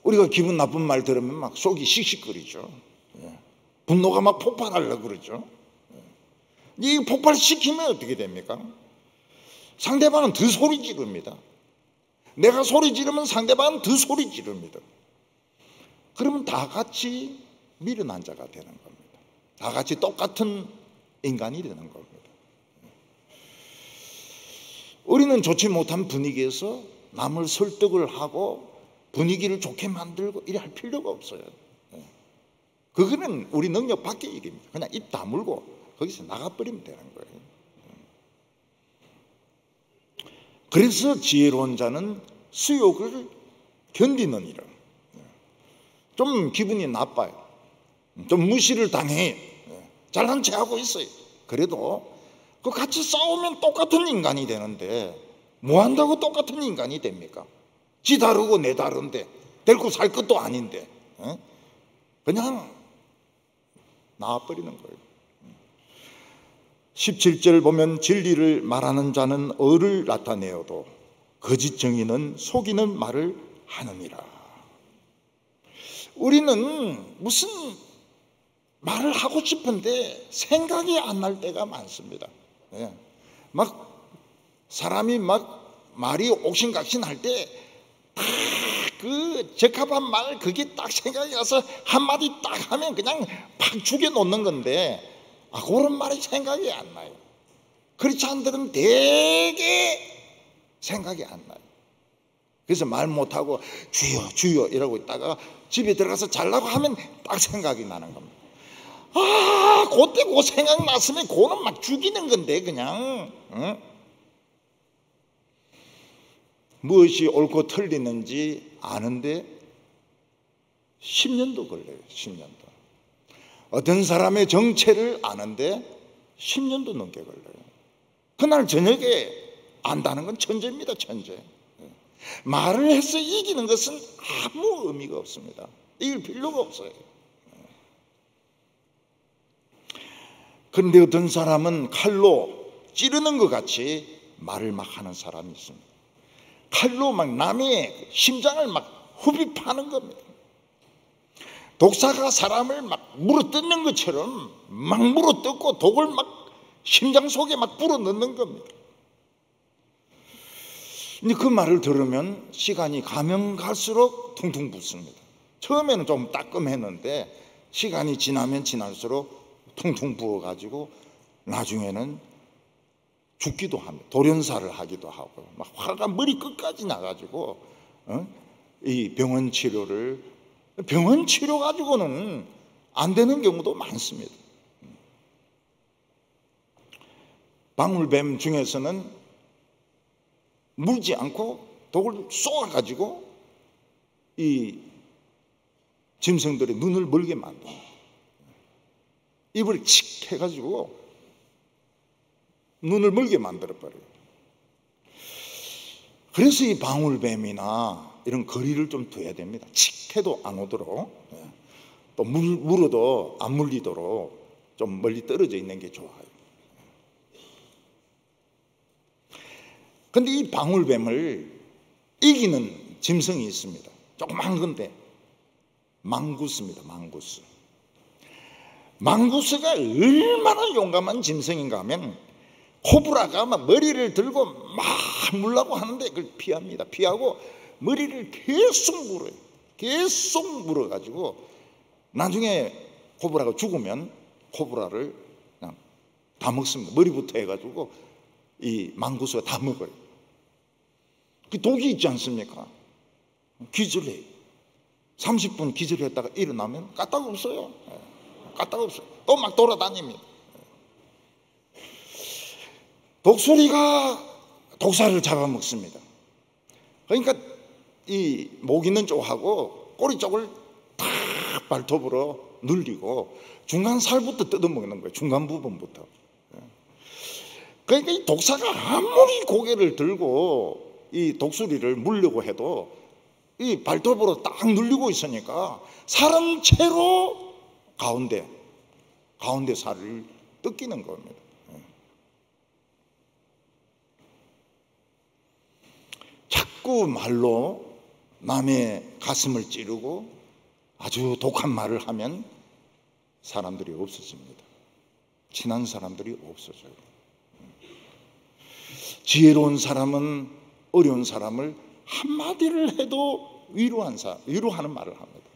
우리가 기분 나쁜 말 들으면 막 속이 씩씩거리죠. 분노가 막 폭발하려고 그러죠. 이 폭발시키면 어떻게 됩니까? 상대방은 더 소리 지릅니다. 내가 소리 지르면 상대방은 더 소리 지릅니다. 그러면 다 같이 미련한 자가 되는 겁니다. 다 같이 똑같은 인간이 되는 겁니다. 우리는 좋지 못한 분위기에서 남을 설득을 하고 분위기를 좋게 만들고 이래 할 필요가 없어요. 그거는 우리 능력 밖의 일입니다. 그냥 입 다물고 거기서 나가버리면 되는 거예요. 그래서 지혜로운 자는 수욕을 견디느니라. 좀 기분이 나빠요. 좀 무시를 당해. 잘난 체하고 있어요. 그래도 그 같이 싸우면 똑같은 인간이 되는데 뭐 한다고 똑같은 인간이 됩니까? 지 다르고 내 다른데 데리고 살 것도 아닌데 그냥 나와버리는 거예요. 17절 보면 진리를 말하는 자는 의를 나타내어도 거짓 정의는 속이는 말을 하느니라. 우리는 무슨 말을 하고 싶은데 생각이 안 날 때가 많습니다. 막 사람이 막 말이 옥신각신할 때 그 적합한 말 그게 딱 생각이 나서 한마디 딱 하면 그냥 팍 죽여놓는 건데 그런 말이 생각이 안 나요. 그렇지 않들은 되게 생각이 안 나요. 그래서 말 못하고 주여 주여 이러고 있다가 집에 들어가서 잘라고 하면 딱 생각이 나는 겁니다. 그때 그 생각 났으면 그는 막 죽이는 건데 그냥 무엇이 옳고 틀리는지 아는데 10년도 걸려요. 10년도. 어떤 사람의 정체를 아는데 10년도 넘게 걸려요. 그날 저녁에 안다는 건 천재입니다. 천재. 말을 해서 이기는 것은 아무 의미가 없습니다. 이길 필요가 없어요. 그런데 어떤 사람은 칼로 찌르는 것 같이 말을 막 하는 사람이 있습니다. 칼로 막 남의 심장을 막 후비 파는 겁니다. 독사가 사람을 막 물어뜯는 것처럼 막 물어뜯고 독을 막 심장 속에 막 불어넣는 겁니다. 근데 그 말을 들으면 시간이 가면 갈수록 퉁퉁 붓습니다. 처음에는 좀 따끔했는데 시간이 지나면 지날수록 퉁퉁 부어가지고 나중에는 죽기도 합니다. 돌연사를 하기도 하고 막 화가 머리 끝까지 나가지고 이 병원 치료 가지고는 안 되는 경우도 많습니다. 방울뱀 중에서는 물지 않고 독을 쏘아가지고 이 짐승들의 눈을 멀게 만듭니다. 입을 칙 해가지고 눈을 멀게 만들어버려요. 그래서 이 방울뱀이나 이런 거리를 좀 둬야 됩니다. 칙 해도 안 오도록, 또 물어도 안 물리도록 좀 멀리 떨어져 있는 게 좋아요. 근데 이 방울뱀을 이기는 짐승이 있습니다. 조그만 건데 망구스입니다. 망구스가 얼마나 용감한 짐승인가 하면 코브라가 막 머리를 들고 막 물라고 하는데 그걸 피합니다. 피하고 머리를 계속 물어요. 계속 물어가지고 나중에 코브라가 죽으면 코브라를 그냥 다 먹습니다. 머리부터 해가지고 이 망구스가 다 먹어요. 그 독이 있지 않습니까? 기절해요. 30분 기절했다가 일어나면 까딱 없어요. 까딱 없어요. 또 막 돌아다닙니다. 독수리가 독사를 잡아먹습니다. 그러니까 이 목 있는 쪽하고 꼬리 쪽을 탁 발톱으로 눌리고 중간 살부터 뜯어먹는 거예요. 중간 부분부터. 그러니까 이 독사가 아무리 고개를 들고 이 독수리를 물려고 해도 이 발톱으로 딱 눌리고 있으니까 사람 채로 가운데 살을 뜯기는 겁니다. 자꾸 말로 남의 가슴을 찌르고 아주 독한 말을 하면 사람들이 없어집니다. 친한 사람들이 없어져요. 지혜로운 사람은 어려운 사람을 한마디를 해도 위로하는 말을 합니다.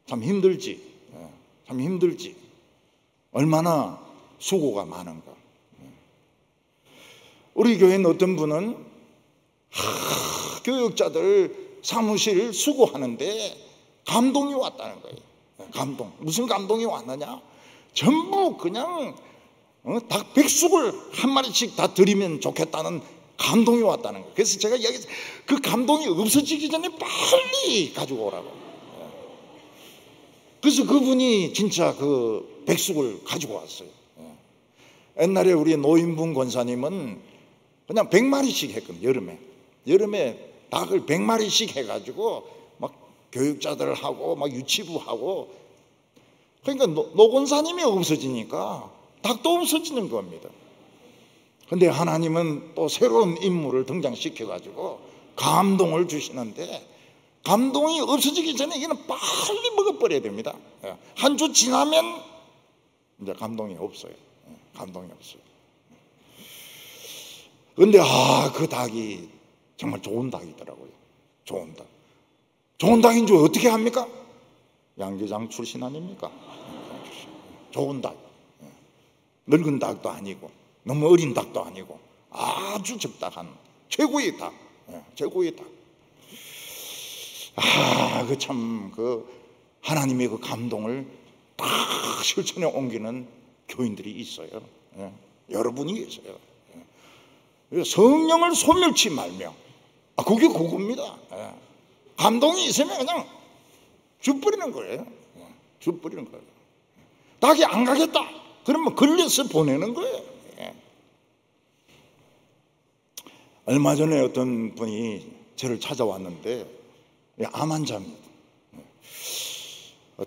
참 힘들지, 참 힘들지. 얼마나 수고가 많은가. 우리 교회는 어떤 분은 교육자들 사무실 수고하는데 감동이 왔다는 거예요. 감동. 무슨 감동이 왔느냐? 전부 그냥 닭 백숙을 한 마리씩 다 드리면 좋겠다는 감동이 왔다는 거예요. 그래서 제가 여기서 그 감동이 없어지기 전에 빨리 가지고 오라고. 그래서 그분이 진짜 그 백숙을 가지고 왔어요. 옛날에 우리 노인분 권사님은 그냥 100마리씩 했거든요. 여름에 닭을 100마리씩 해가지고 막 교육자들하고 막 유치부하고, 그러니까 노 권사님이 없어지니까 닭도 없어지는 겁니다. 근데 하나님은 또 새로운 인물을 등장시켜가지고 감동을 주시는데, 감동이 없어지기 전에 이거는 빨리 먹어버려야 됩니다. 한 주 지나면 이제 감동이 없어요. 감동이 없어요. 근데 그 닭이 정말 좋은 닭이더라고요. 좋은 닭. 좋은 닭인 줄 어떻게 합니까? 양계장 출신 아닙니까? 좋은 닭. 늙은 닭도 아니고 너무 어린 닭도 아니고 아주 적당한 최고의 닭. 최고의 닭. 하나님의 그 감동을 딱 실천에 옮기는 교인들이 있어요. 여러분이 계세요. 성령을 소멸치 말며, 그게 그겁니다. 감동이 있으면 그냥 죽버리는 거예요. 죽버리는 거예요. 닭이 안 가겠다 그러면 걸려서 보내는 거예요. 얼마 전에 어떤 분이 저를 찾아왔는데 암 환자입니다.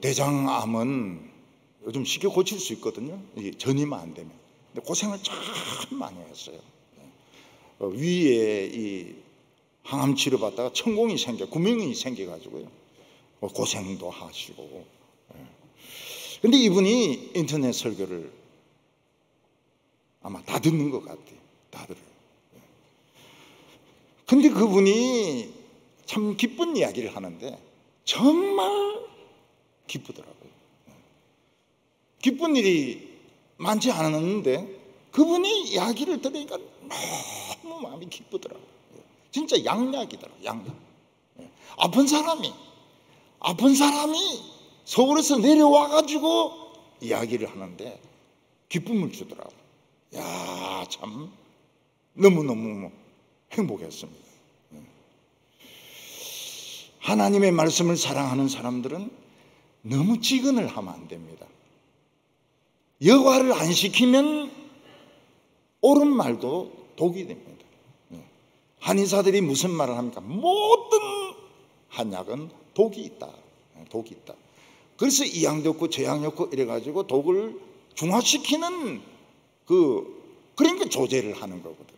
대장암은 요즘 쉽게 고칠 수 있거든요. 전이면 안 되면. 근데 고생을 참 많이 했어요. 위에 이 항암 치료 받다가 천공이 구멍이 생겨가지고요. 고생도 하시고. 근데 이분이 인터넷 설교를 아마 다 듣는 것 같아요. 다 들어요. 근데 그분이 참 기쁜 이야기를 하는데 정말 기쁘더라고요. 기쁜 일이 많지 않았는데 그분이 이야기를 들으니까 너무 마음이 기쁘더라고요. 진짜 양약이더라고요. 양약. 아픈 사람이 서울에서 내려와가지고 이야기를 하는데 기쁨을 주더라고요. 참 너무너무 행복했습니다. 하나님의 말씀을 사랑하는 사람들은 너무 지근을 하면 안 됩니다. 여과를 안 시키면 옳은 말도 독이 됩니다. 한의사들이 무슨 말을 합니까? 모든 한약은 독이 있다. 독이 있다. 그래서 이양도 없고 저양도 없고 이래가지고 독을 중화시키는 그러니까 조제를 하는 거거든요.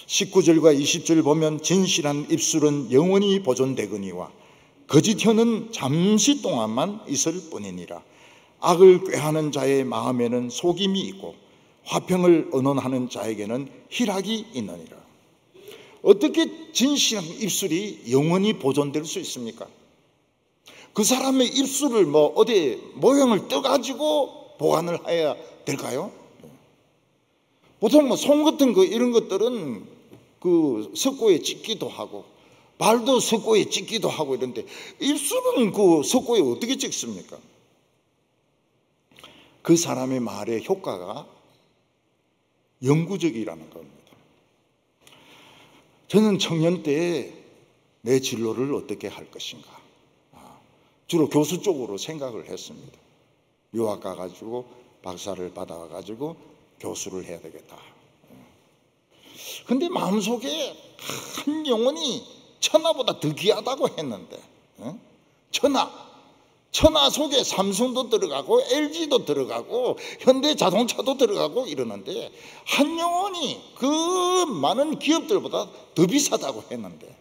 19절과 20절 보면 진실한 입술은 영원히 보존되거니와 거짓 혀는 잠시 동안만 있을 뿐이니라. 악을 꾀하는 자의 마음에는 속임이 있고 화평을 언언하는 자에게는 희락이 있느니라. 어떻게 진실한 입술이 영원히 보존될 수 있습니까? 그 사람의 입술을 어디 모형을 떠가지고 보관을 해야 될까요? 보통 솜 같은 이런 것들은 그 석고에 찍기도 하고 발도 석고에 찍기도 하고 이런데 입술은 그 석고에 어떻게 찍습니까? 그 사람의 말의 효과가 영구적이라는 겁니다. 저는 청년 때 내 진로를 어떻게 할 것인가 주로 교수 쪽으로 생각을 했습니다. 유학 가가지고 박사를 받아가지고 교수를 해야 되겠다. 근데 마음속에 한 영혼이 천하보다 더 귀하다고 했는데 천하 천하 속에 삼성도 들어가고 LG도 들어가고 현대자동차도 들어가고 이러는데 한영원이 그 많은 기업들보다 더 비싸다고 했는데,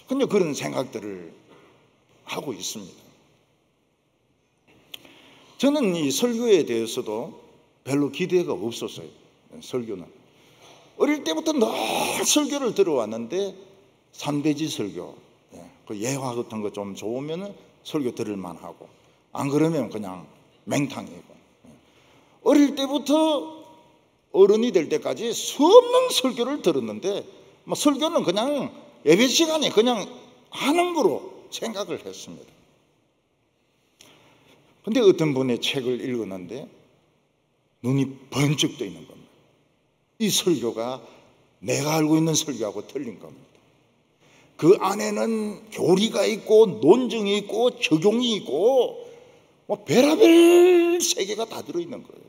근데 그런 생각들을 하고 있습니다. 저는 이 설교에 대해서도 별로 기대가 없었어요. 설교는 어릴 때부터 늘 설교를 들어왔는데 삼대지 설교, 그 예화 같은 거 좀 좋으면 설교 들을 만하고, 안 그러면 그냥 맹탕이고, 어릴 때부터 어른이 될 때까지 수없는 설교를 들었는데 뭐 설교는 그냥 예배 시간에 그냥 하는 거로 생각을 했습니다. 근데 어떤 분의 책을 읽었는데 눈이 번쩍 뜨이는 겁니다. 이 설교가 내가 알고 있는 설교하고 틀린 겁니다. 그 안에는 교리가 있고 논증이 있고 적용이 있고 뭐 별의별 세계가 다 들어있는 거예요.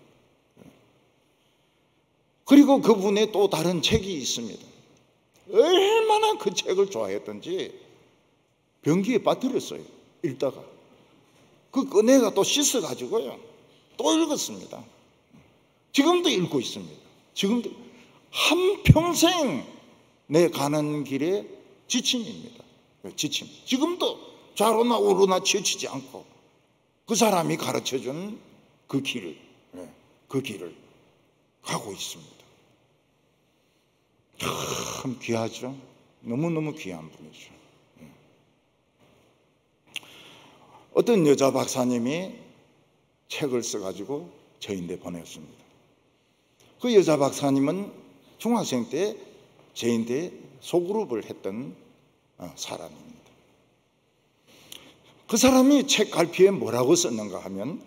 그리고 그분의 또 다른 책이 있습니다. 얼마나 그 책을 좋아했던지 변기에 빠뜨렸어요. 읽다가 그 꺼내가 또 씻어가지고요 또 읽었습니다. 지금도 읽고 있습니다. 지금도 한평생 내 가는 길에 지침입니다. 지침. 지금도 좌로나 우로나 치우치지 않고 그 사람이 가르쳐준 그 길을 가고 있습니다. 참 귀하죠. 너무너무 귀한 분이죠. 어떤 여자 박사님이 책을 써가지고 저인데 보냈습니다. 그 여자 박사님은 중학생 때 저인데 소그룹을 했던 사람입니다. 그 사람이 책 갈피에 뭐라고 썼는가 하면,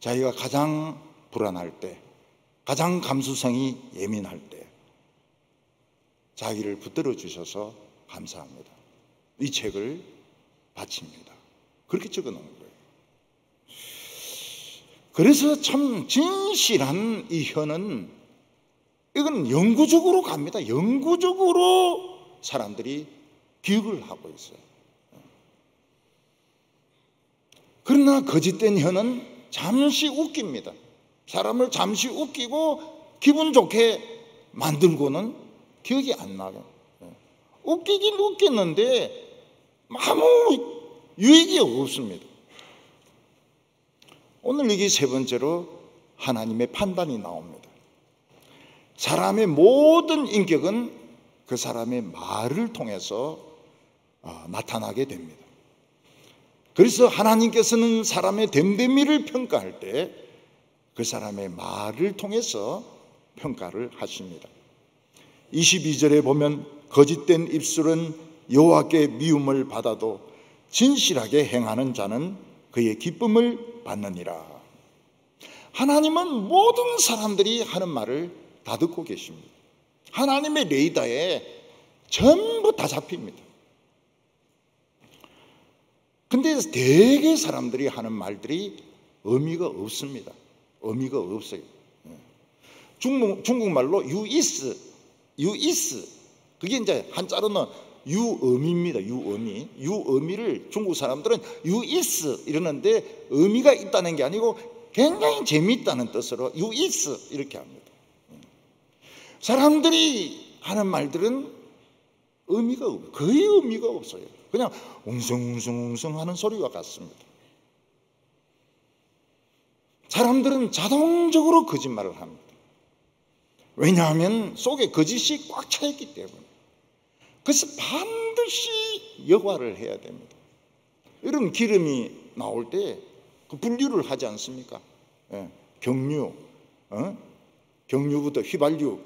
자기가 가장 불안할 때, 가장 감수성이 예민할 때 자기를 붙들어 주셔서 감사합니다. 이 책을 바칩니다. 그렇게 적어 놓은 거예요. 그래서 참 진실한 이 현은 이건 영구적으로 갑니다. 영구적으로 사람들이 기억을 하고 있어요. 그러나 거짓된 현은 잠시 웃깁니다. 사람을 잠시 웃기고 기분 좋게 만들고는 기억이 안 나요. 웃기긴 웃겼는데 아무 유익이 없습니다. 오늘 이게 세 번째로 하나님의 판단이 나옵니다. 사람의 모든 인격은 그 사람의 말을 통해서 나타나게 됩니다. 그래서 하나님께서는 사람의 됨됨이를 평가할 때 그 사람의 말을 통해서 평가를 하십니다. 22절에 보면 거짓된 입술은 여호와께 미움을 받아도 진실하게 행하는 자는 그의 기쁨을 받느니라. 하나님은 모든 사람들이 하는 말을 다 듣고 계십니다. 하나님의 레이더에 전부 다 잡힙니다. 근데 대개 사람들이 하는 말들이 의미가 없습니다. 의미가 없어요. 중국말로 유이스, 그게 이제 한자로는 유의미입니다. 유의미를 중국 사람들은 유이스 이러는데 의미가 있다는 게 아니고 굉장히 재미있다는 뜻으로 유이스 이렇게 합니다. 사람들이 하는 말들은 거의 의미가 없어요. 그냥 웅성웅성 하는 소리와 같습니다. 사람들은 자동적으로 거짓말을 합니다. 왜냐하면 속에 거짓이 꽉 차 있기 때문에. 그래서 반드시 여과를 해야 됩니다. 이런 기름이 나올 때 그 분류를 하지 않습니까? 경류, 경류부터 휘발유,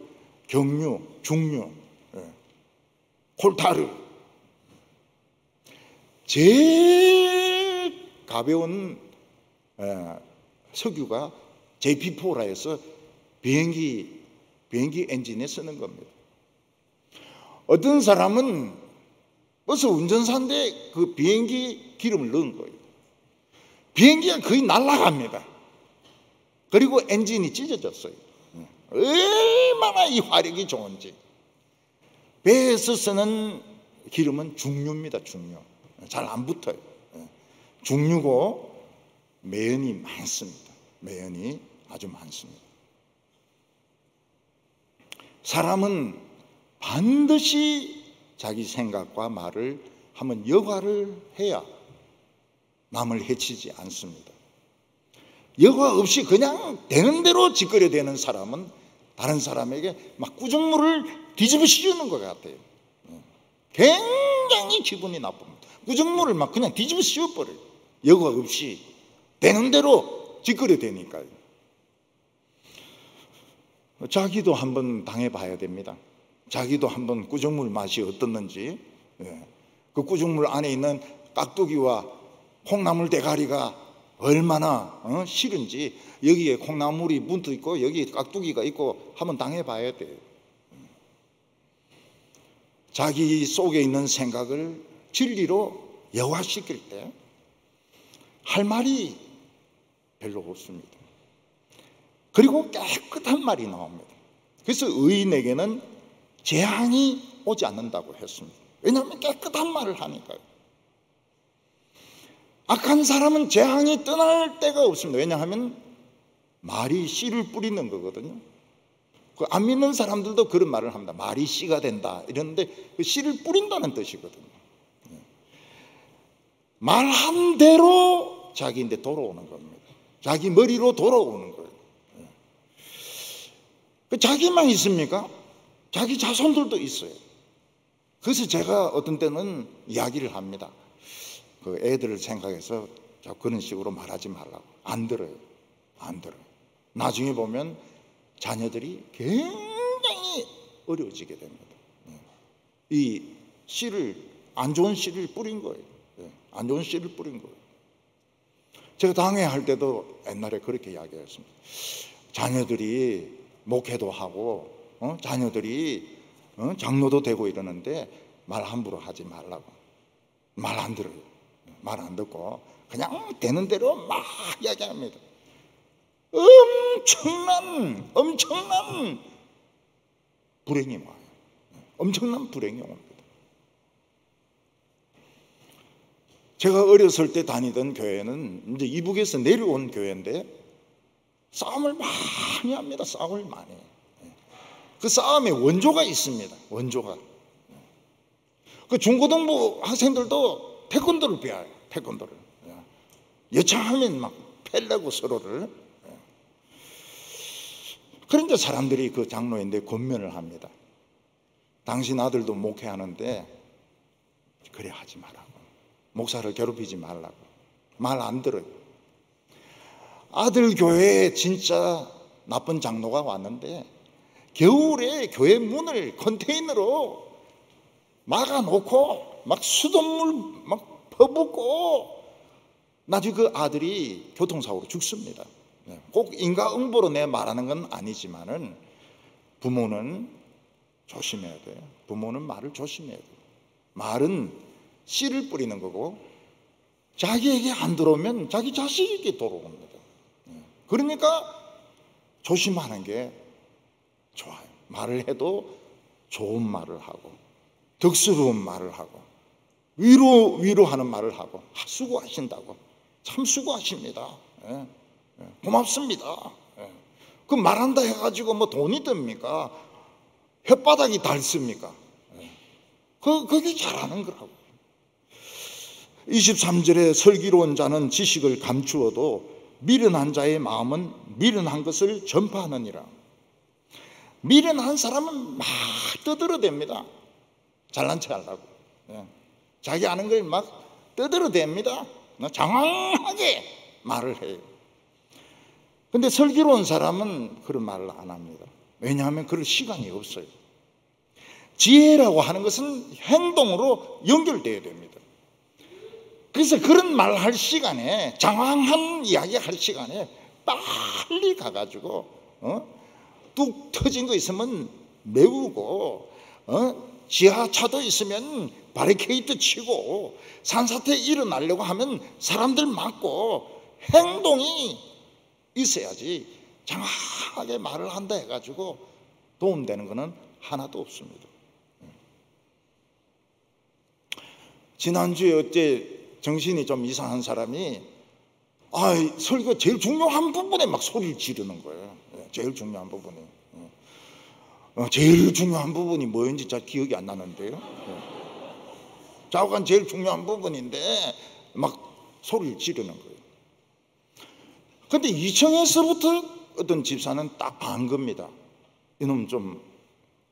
경류, 중류, 콜타르. 제일 가벼운 석유가 JP4라 해서 비행기 엔진에 쓰는 겁니다. 어떤 사람은 버스 운전사인데 그 비행기 기름을 넣은 거예요. 비행기가 거의 날아갑니다. 그리고 엔진이 찢어졌어요. 얼마나 이 화력이 좋은지. 배에서 쓰는 기름은 중류입니다. 중류. 잘 안 붙어요. 중류고 매연이 많습니다. 매연이 아주 많습니다. 사람은 반드시 자기 생각과 말을 한번 여과를 해야 남을 해치지 않습니다. 여과 없이 그냥 되는 대로 짓거려대는 사람은 다른 사람에게 막 구정물을 뒤집어 씌우는 것 같아요. 굉장히 기분이 나쁩니다. 구정물을 막 그냥 뒤집어 씌워버려요. 여과 없이 되는 대로 짓거려대니까요. 자기도 한번 당해봐야 됩니다. 자기도 한번 구정물 맛이 어떻는지, 그 구정물 안에 있는 깍두기와 콩나물 대가리가 얼마나 싫은지, 여기에 콩나물이 묻어 있고 여기에 깍두기가 있고 한번 당해봐야 돼요. 자기 속에 있는 생각을 진리로 여화시킬 때 할 말이 별로 없습니다. 그리고 깨끗한 말이 나옵니다. 그래서 의인에게는 재앙이 오지 않는다고 했습니다. 왜냐하면 깨끗한 말을 하니까요. 악한 사람은 재앙이 떠날 데가 없습니다. 왜냐하면 말이 씨를 뿌리는 거거든요. 안 믿는 사람들도 그런 말을 합니다. 말이 씨가 된다 이러는데 그 씨를 뿌린다는 뜻이거든요. 말한 대로 자기인데 돌아오는 겁니다. 자기 머리로 돌아오는 거예요. 자기만 있습니까? 자기 자손들도 있어요. 그래서 제가 어떤 때는 이야기를 합니다. 그 애들을 생각해서 그런 식으로 말하지 말라고. 안 들어요. 안 들어요. 나중에 보면 자녀들이 굉장히 어려워지게 됩니다. 이 씨를, 안 좋은 씨를 뿌린 거예요. 안 좋은 씨를 뿌린 거예요. 제가 당회할 때도 옛날에 그렇게 이야기했습니다. 자녀들이 목회도 하고 자녀들이 장로도 되고 이러는데 말 함부로 하지 말라고. 말 안 들어요. 말 안 듣고 그냥 되는 대로 막 이야기합니다. 엄청난 불행이 와요. 엄청난 불행이 옵니다. 제가 어렸을 때 다니던 교회는 이제 이북에서 내려온 교회인데 싸움을 많이 합니다. 싸움을 많이 해요. 그 싸움에 원조가 있습니다. 원조가. 그 중고등부 학생들도 태권도를 배워요. 태권도를. 여차하면 막 패려고 서로를. 그런데 사람들이 그 장로인데 권면을 합니다. 당신 아들도 목회하는데 그래 하지 말라고. 목사를 괴롭히지 말라고. 말 안 들어요. 아들 교회에 진짜 나쁜 장로가 왔는데 겨울에 교회 문을 컨테이너로 막아놓고 막 수돗물 막 퍼붓고 나중에 그 아들이 교통사고로 죽습니다. 꼭 인과응보로 내 말하는 건 아니지만은 부모는 조심해야 돼요. 부모는 말을 조심해야 돼요. 말은 씨를 뿌리는 거고 자기에게 안 들어오면 자기 자식에게 돌아옵니다. 그러니까 조심하는 게 좋아요. 말을 해도 좋은 말을 하고 덕스러운 말을 하고 위로하는 말을 하고 수고하신다고 참 수고하십니다. 고맙습니다. 그 말한다 해가지고 뭐 돈이 듭니까? 혓바닥이 닳습니까? 그게 잘하는 거라고. 23절에 슬기로운 자는 지식을 감추어도 미련한 자의 마음은 미련한 것을 전파하느니라. 미련한 사람은 막 떠들어댑니다. 잘난 체 하려고. 자기 아는 걸 막 떠들어댑니다. 장황하게 말을 해요. 근데 슬기로운 사람은 그런 말을 안 합니다. 왜냐하면 그럴 시간이 없어요. 지혜라고 하는 것은 행동으로 연결되어야 됩니다. 그래서 그런 말 할 시간에, 장황한 이야기 할 시간에 빨리 가가지고 뚝 터진 거 있으면 메우고 지하차도 있으면 바리케이트 치고 산사태 일어나려고 하면 사람들 막고 행동이 있어야지 장황하게 말을 한다 해가지고 도움되는 거는 하나도 없습니다. 지난주에 어째 정신이 좀 이상한 사람이 설교 제일 중요한 부분에 막 소리를 지르는 거예요. 제일 중요한 부분이. 제일 중요한 부분이 뭐였는지 잘 기억이 안 나는데요. 좌우간 제일 중요한 부분인데 막 소리를 지르는 거예요. 근데 2층에서부터 어떤 집사는 딱 반 겁니다. 이놈 좀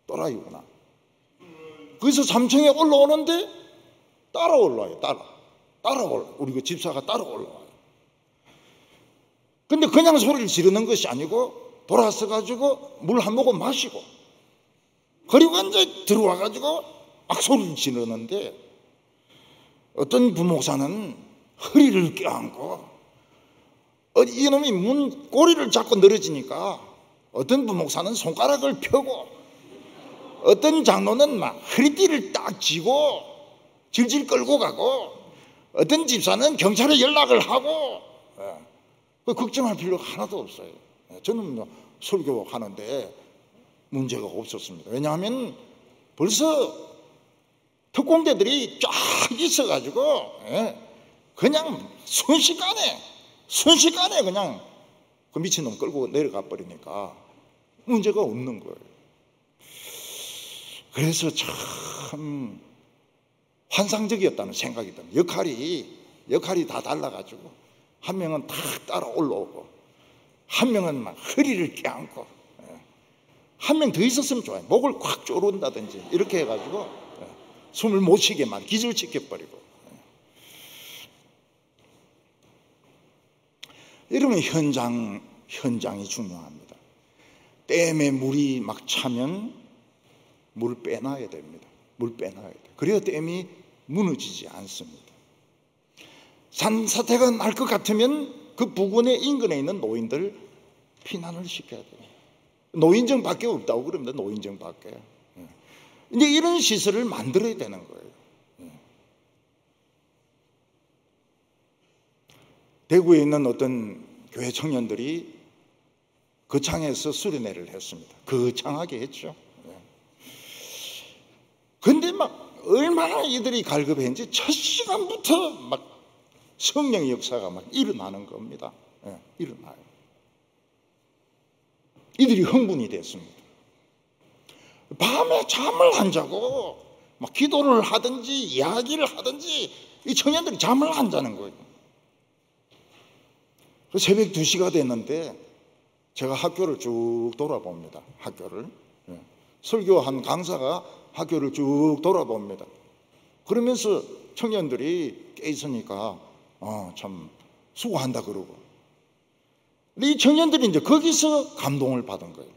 또라이구나. 그래서 3층에 올라오는데 따라 올라와요. 우리 그 집사가 따라 올라와요. 근데 그냥 소리를 지르는 것이 아니고 돌아서 가지고 물 한 모금 마시고, 그리고 이제 들어와 가지고 막 소리를 지르는데, 어떤 부목사는 허리를 껴안고, 이놈이 문 꼬리를 잡고 늘어지니까 어떤 부목사는 손가락을 펴고, 어떤 장로는 막 허리띠를 딱 쥐고 질질 끌고 가고, 어떤 집사는 경찰에 연락을 하고. 걱정할 필요가 하나도 없어요. 저는 설교하는데 문제가 없었습니다. 왜냐하면 벌써 특공대들이 쫙 있어가지고 그냥 순식간에 그냥 그 미친놈 끌고 내려가 버리니까 문제가 없는 거예요. 그래서 참 환상적이었다는 생각이 듭니다. 역할이 다 달라가지고 한 명은 탁 따라 올라오고, 한 명은 막 허리를 껴안고, 한 명 더 있었으면 좋아요. 목을 콱 조른다든지 이렇게 해가지고 숨을 못 쉬게만 기절시켜버리고. 이러면 현장이 중요합니다. 댐에 물이 막 차면 물을 빼놔야 됩니다. 그래야 댐이 무너지지 않습니다. 산사태가 날 것 같으면 그 부근의 인근에 있는 노인들 피난을 시켜야 돼요. 노인정밖에 없다고 그럽니다. 노인정밖에. 이제 이런 시설을 만들어야 되는 거예요. 대구에 있는 어떤 교회 청년들이 거창에서 수련회를 했습니다. 거창하게 했죠. 근데 막 얼마나 이들이 갈급했는지 첫 시간부터 막 성령의 역사가 막 일어나는 겁니다. 일어나요. 이들이 흥분이 됐습니다. 밤에 잠을 안 자고 막 기도를 하든지 이야기를 하든지 이 청년들이 잠을 안 자는 거예요. 새벽 2시가 됐는데 제가 학교를 쭉 돌아봅니다. 설교한 강사가 학교를 쭉 돌아봅니다. 그러면서 청년들이 깨 있으니까 참 수고한다 그러고. 근데 이 청년들이 이제 거기서 감동을 받은 거예요.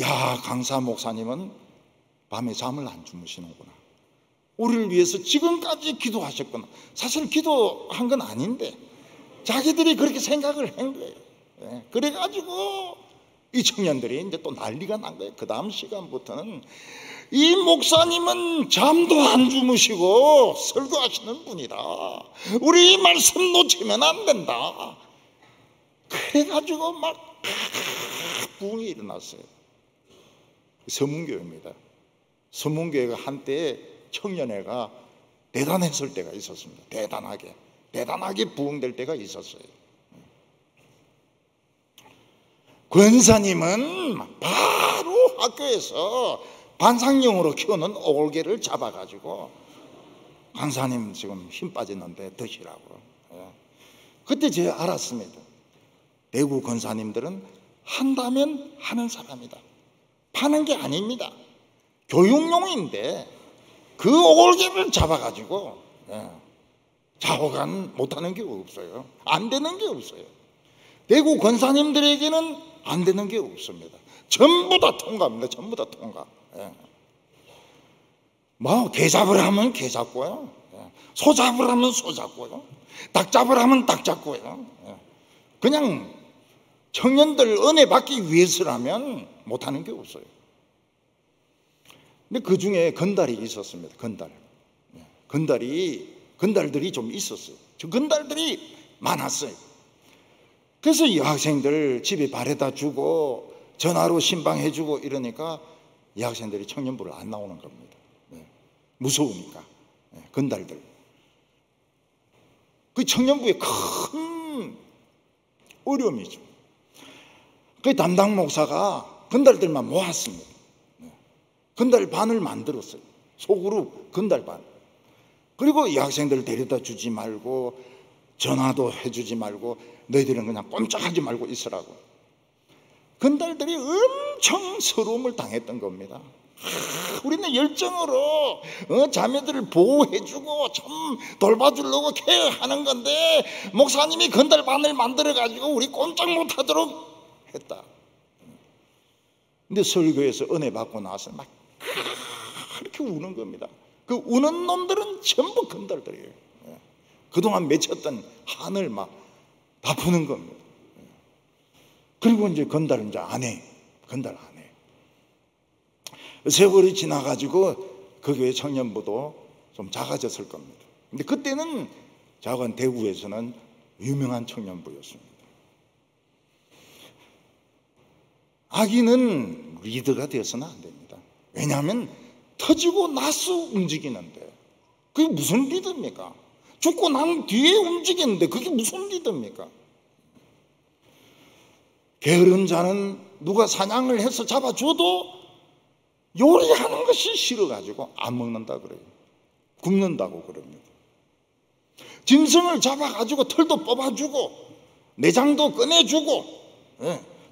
야, 강사 목사님은 밤에 잠을 안 주무시는구나. 우리를 위해서 지금까지 기도하셨구나. 사실 기도한 건 아닌데 자기들이 그렇게 생각을 한 거예요. 그래가지고 이 청년들이 이제 또 난리가 난 거예요. 그 다음 시간부터는 이 목사님은 잠도 안 주무시고 설교하시는 분이다. 우리 이 말씀 놓치면 안 된다. 그래가지고 막 부흥이 일어났어요. 서문교회입니다. 서문교회가 한때 청년회가 대단했을 때가 있었습니다. 대단하게 부흥될 때가 있었어요. 권사님은 바로 학교에서 반상용으로 키우는 오골개를 잡아가지고 강사님 지금 힘 빠졌는데 드시라고. 그때 제가 알았습니다. 대구 권사님들은 한다면 하는 사람이다. 파는 게 아닙니다. 교육용인데 그 오골개를 잡아가지고 좌우간 못하는 게 없어요. 안 되는 게 없어요. 대구 권사님들에게는 안 되는 게 없습니다. 전부 다 통과합니다. 전부 다 통과. 뭐 개 잡으라면 개 잡고요, 소 잡으라면 소 잡고요, 닭 잡으라면 닭 잡고요. 그냥 청년들 은혜 받기 위해서라면 못하는 게 없어요. 근데 그 중에 건달이 있었습니다. 건달들이 좀 있었어요. 저 건달들이 많았어요. 그래서 이 학생들 집에 바래다 주고 전화로 신방해 주고 이러니까 이 학생들이 청년부를 안 나오는 겁니다. 무서우니까. 건달들. 그 청년부의 큰 어려움이죠. 그 담당 목사가 건달들만 모았습니다. 건달 반을 만들었어요. 소그룹 건달 반. 그리고 이 학생들 데려다 주지 말고 전화도 해주지 말고 너희들은 그냥 꼼짝하지 말고 있으라고. 건달들이 엄청 서러움을 당했던 겁니다. 우리는 열정으로 자매들을 보호해주고 참 돌봐주려고 케어하는 건데 목사님이 건달 반을 만들어가지고 우리 꼼짝 못하도록 했다. 근데 설교에서 은혜 받고 나서 막 그렇게 우는 겁니다. 그 우는 놈들은 전부 건달들이에요. 그동안 맺혔던 한을 막 다 푸는 겁니다. 그리고 이제 건달 이제 아내, 건달 아내. 세월이 지나가지고 그 교회 청년부도 좀 작아졌을 겁니다. 근데 그때는 작은 대구에서는 유명한 청년부였습니다. 악인은 리더가 되어서는 안 됩니다. 왜냐하면 터지고 나서 움직이는데 그게 무슨 리더입니까? 죽고 난 뒤에 움직이는데 그게 무슨 리더입니까? 게으른 자는 누가 사냥을 해서 잡아줘도 요리하는 것이 싫어가지고 안 먹는다 그래요. 굶는다고 그럽니다. 짐승을 잡아가지고 털도 뽑아주고 내장도 꺼내주고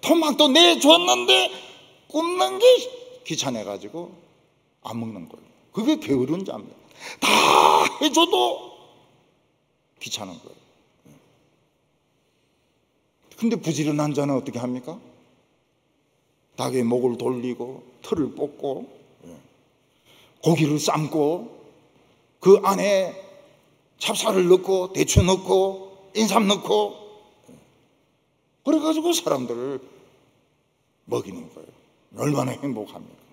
토막도 내줬는데 굽는 게 귀찮아가지고 안 먹는 거예요. 그게 게으른 자입니다. 다 해줘도 귀찮은 거예요. 근데 부지런한 자는 어떻게 합니까? 닭의 목을 돌리고 털을 뽑고 고기를 삶고 그 안에 찹쌀을 넣고 대추 넣고 인삼 넣고 그래가지고 사람들을 먹이는 거예요. 얼마나 행복합니까?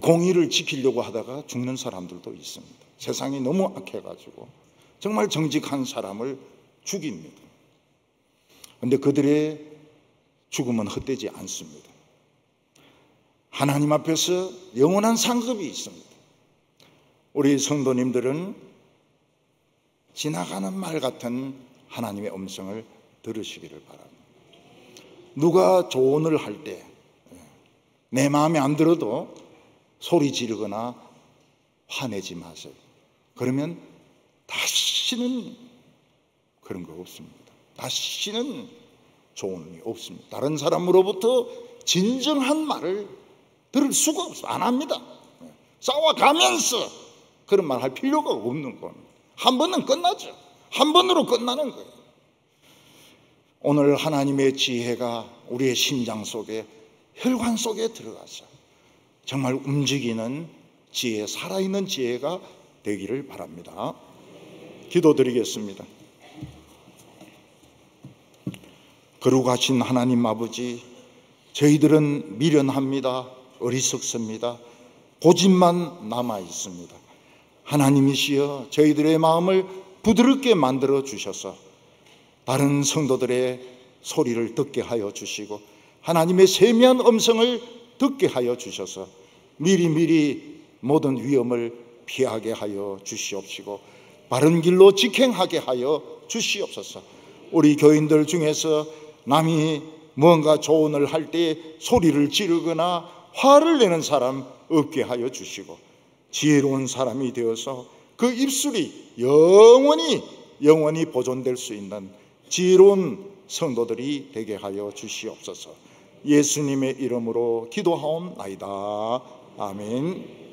공의를 지키려고 하다가 죽는 사람들도 있습니다. 세상이 너무 악해가지고 정말 정직한 사람을 죽입니다. 그런데 그들의 죽음은 헛되지 않습니다. 하나님 앞에서 영원한 상급이 있습니다. 우리 성도님들은 지나가는 말 같은 하나님의 음성을 들으시기를 바랍니다. 누가 조언을 할 때 내 마음에 안 들어도 소리 지르거나 화내지 마세요. 그러면 다시는 그런 거 없습니다. 다시는 조언이 없습니다. 다른 사람으로부터 진정한 말을 들을 수가 없어요. 안 합니다. 싸워가면서 그런 말 할 필요가 없는 겁니다. 한 번은 끝나죠. 한 번으로 끝나는 거예요. 오늘 하나님의 지혜가 우리의 심장 속에 혈관 속에 들어가서 정말 움직이는 지혜, 살아있는 지혜가 되기를 바랍니다. 기도드리겠습니다. 거룩하신 하나님 아버지, 저희들은 미련합니다. 어리석습니다. 고집만 남아 있습니다. 하나님이시여 저희들의 마음을 부드럽게 만들어 주셔서 다른 성도들의 소리를 듣게 하여 주시고 하나님의 세미한 음성을 듣게 하여 주셔서 미리미리 모든 위험을 피하게 하여 주시옵시고 바른 길로 직행하게 하여 주시옵소서. 우리 교인들 중에서 남이 뭔가 조언을 할 때 소리를 지르거나 화를 내는 사람 없게 하여 주시고 지혜로운 사람이 되어서 그 입술이 영원히 보존될 수 있는 지혜로운 성도들이 되게 하여 주시옵소서. 예수님의 이름으로 기도하옵나이다. 아멘.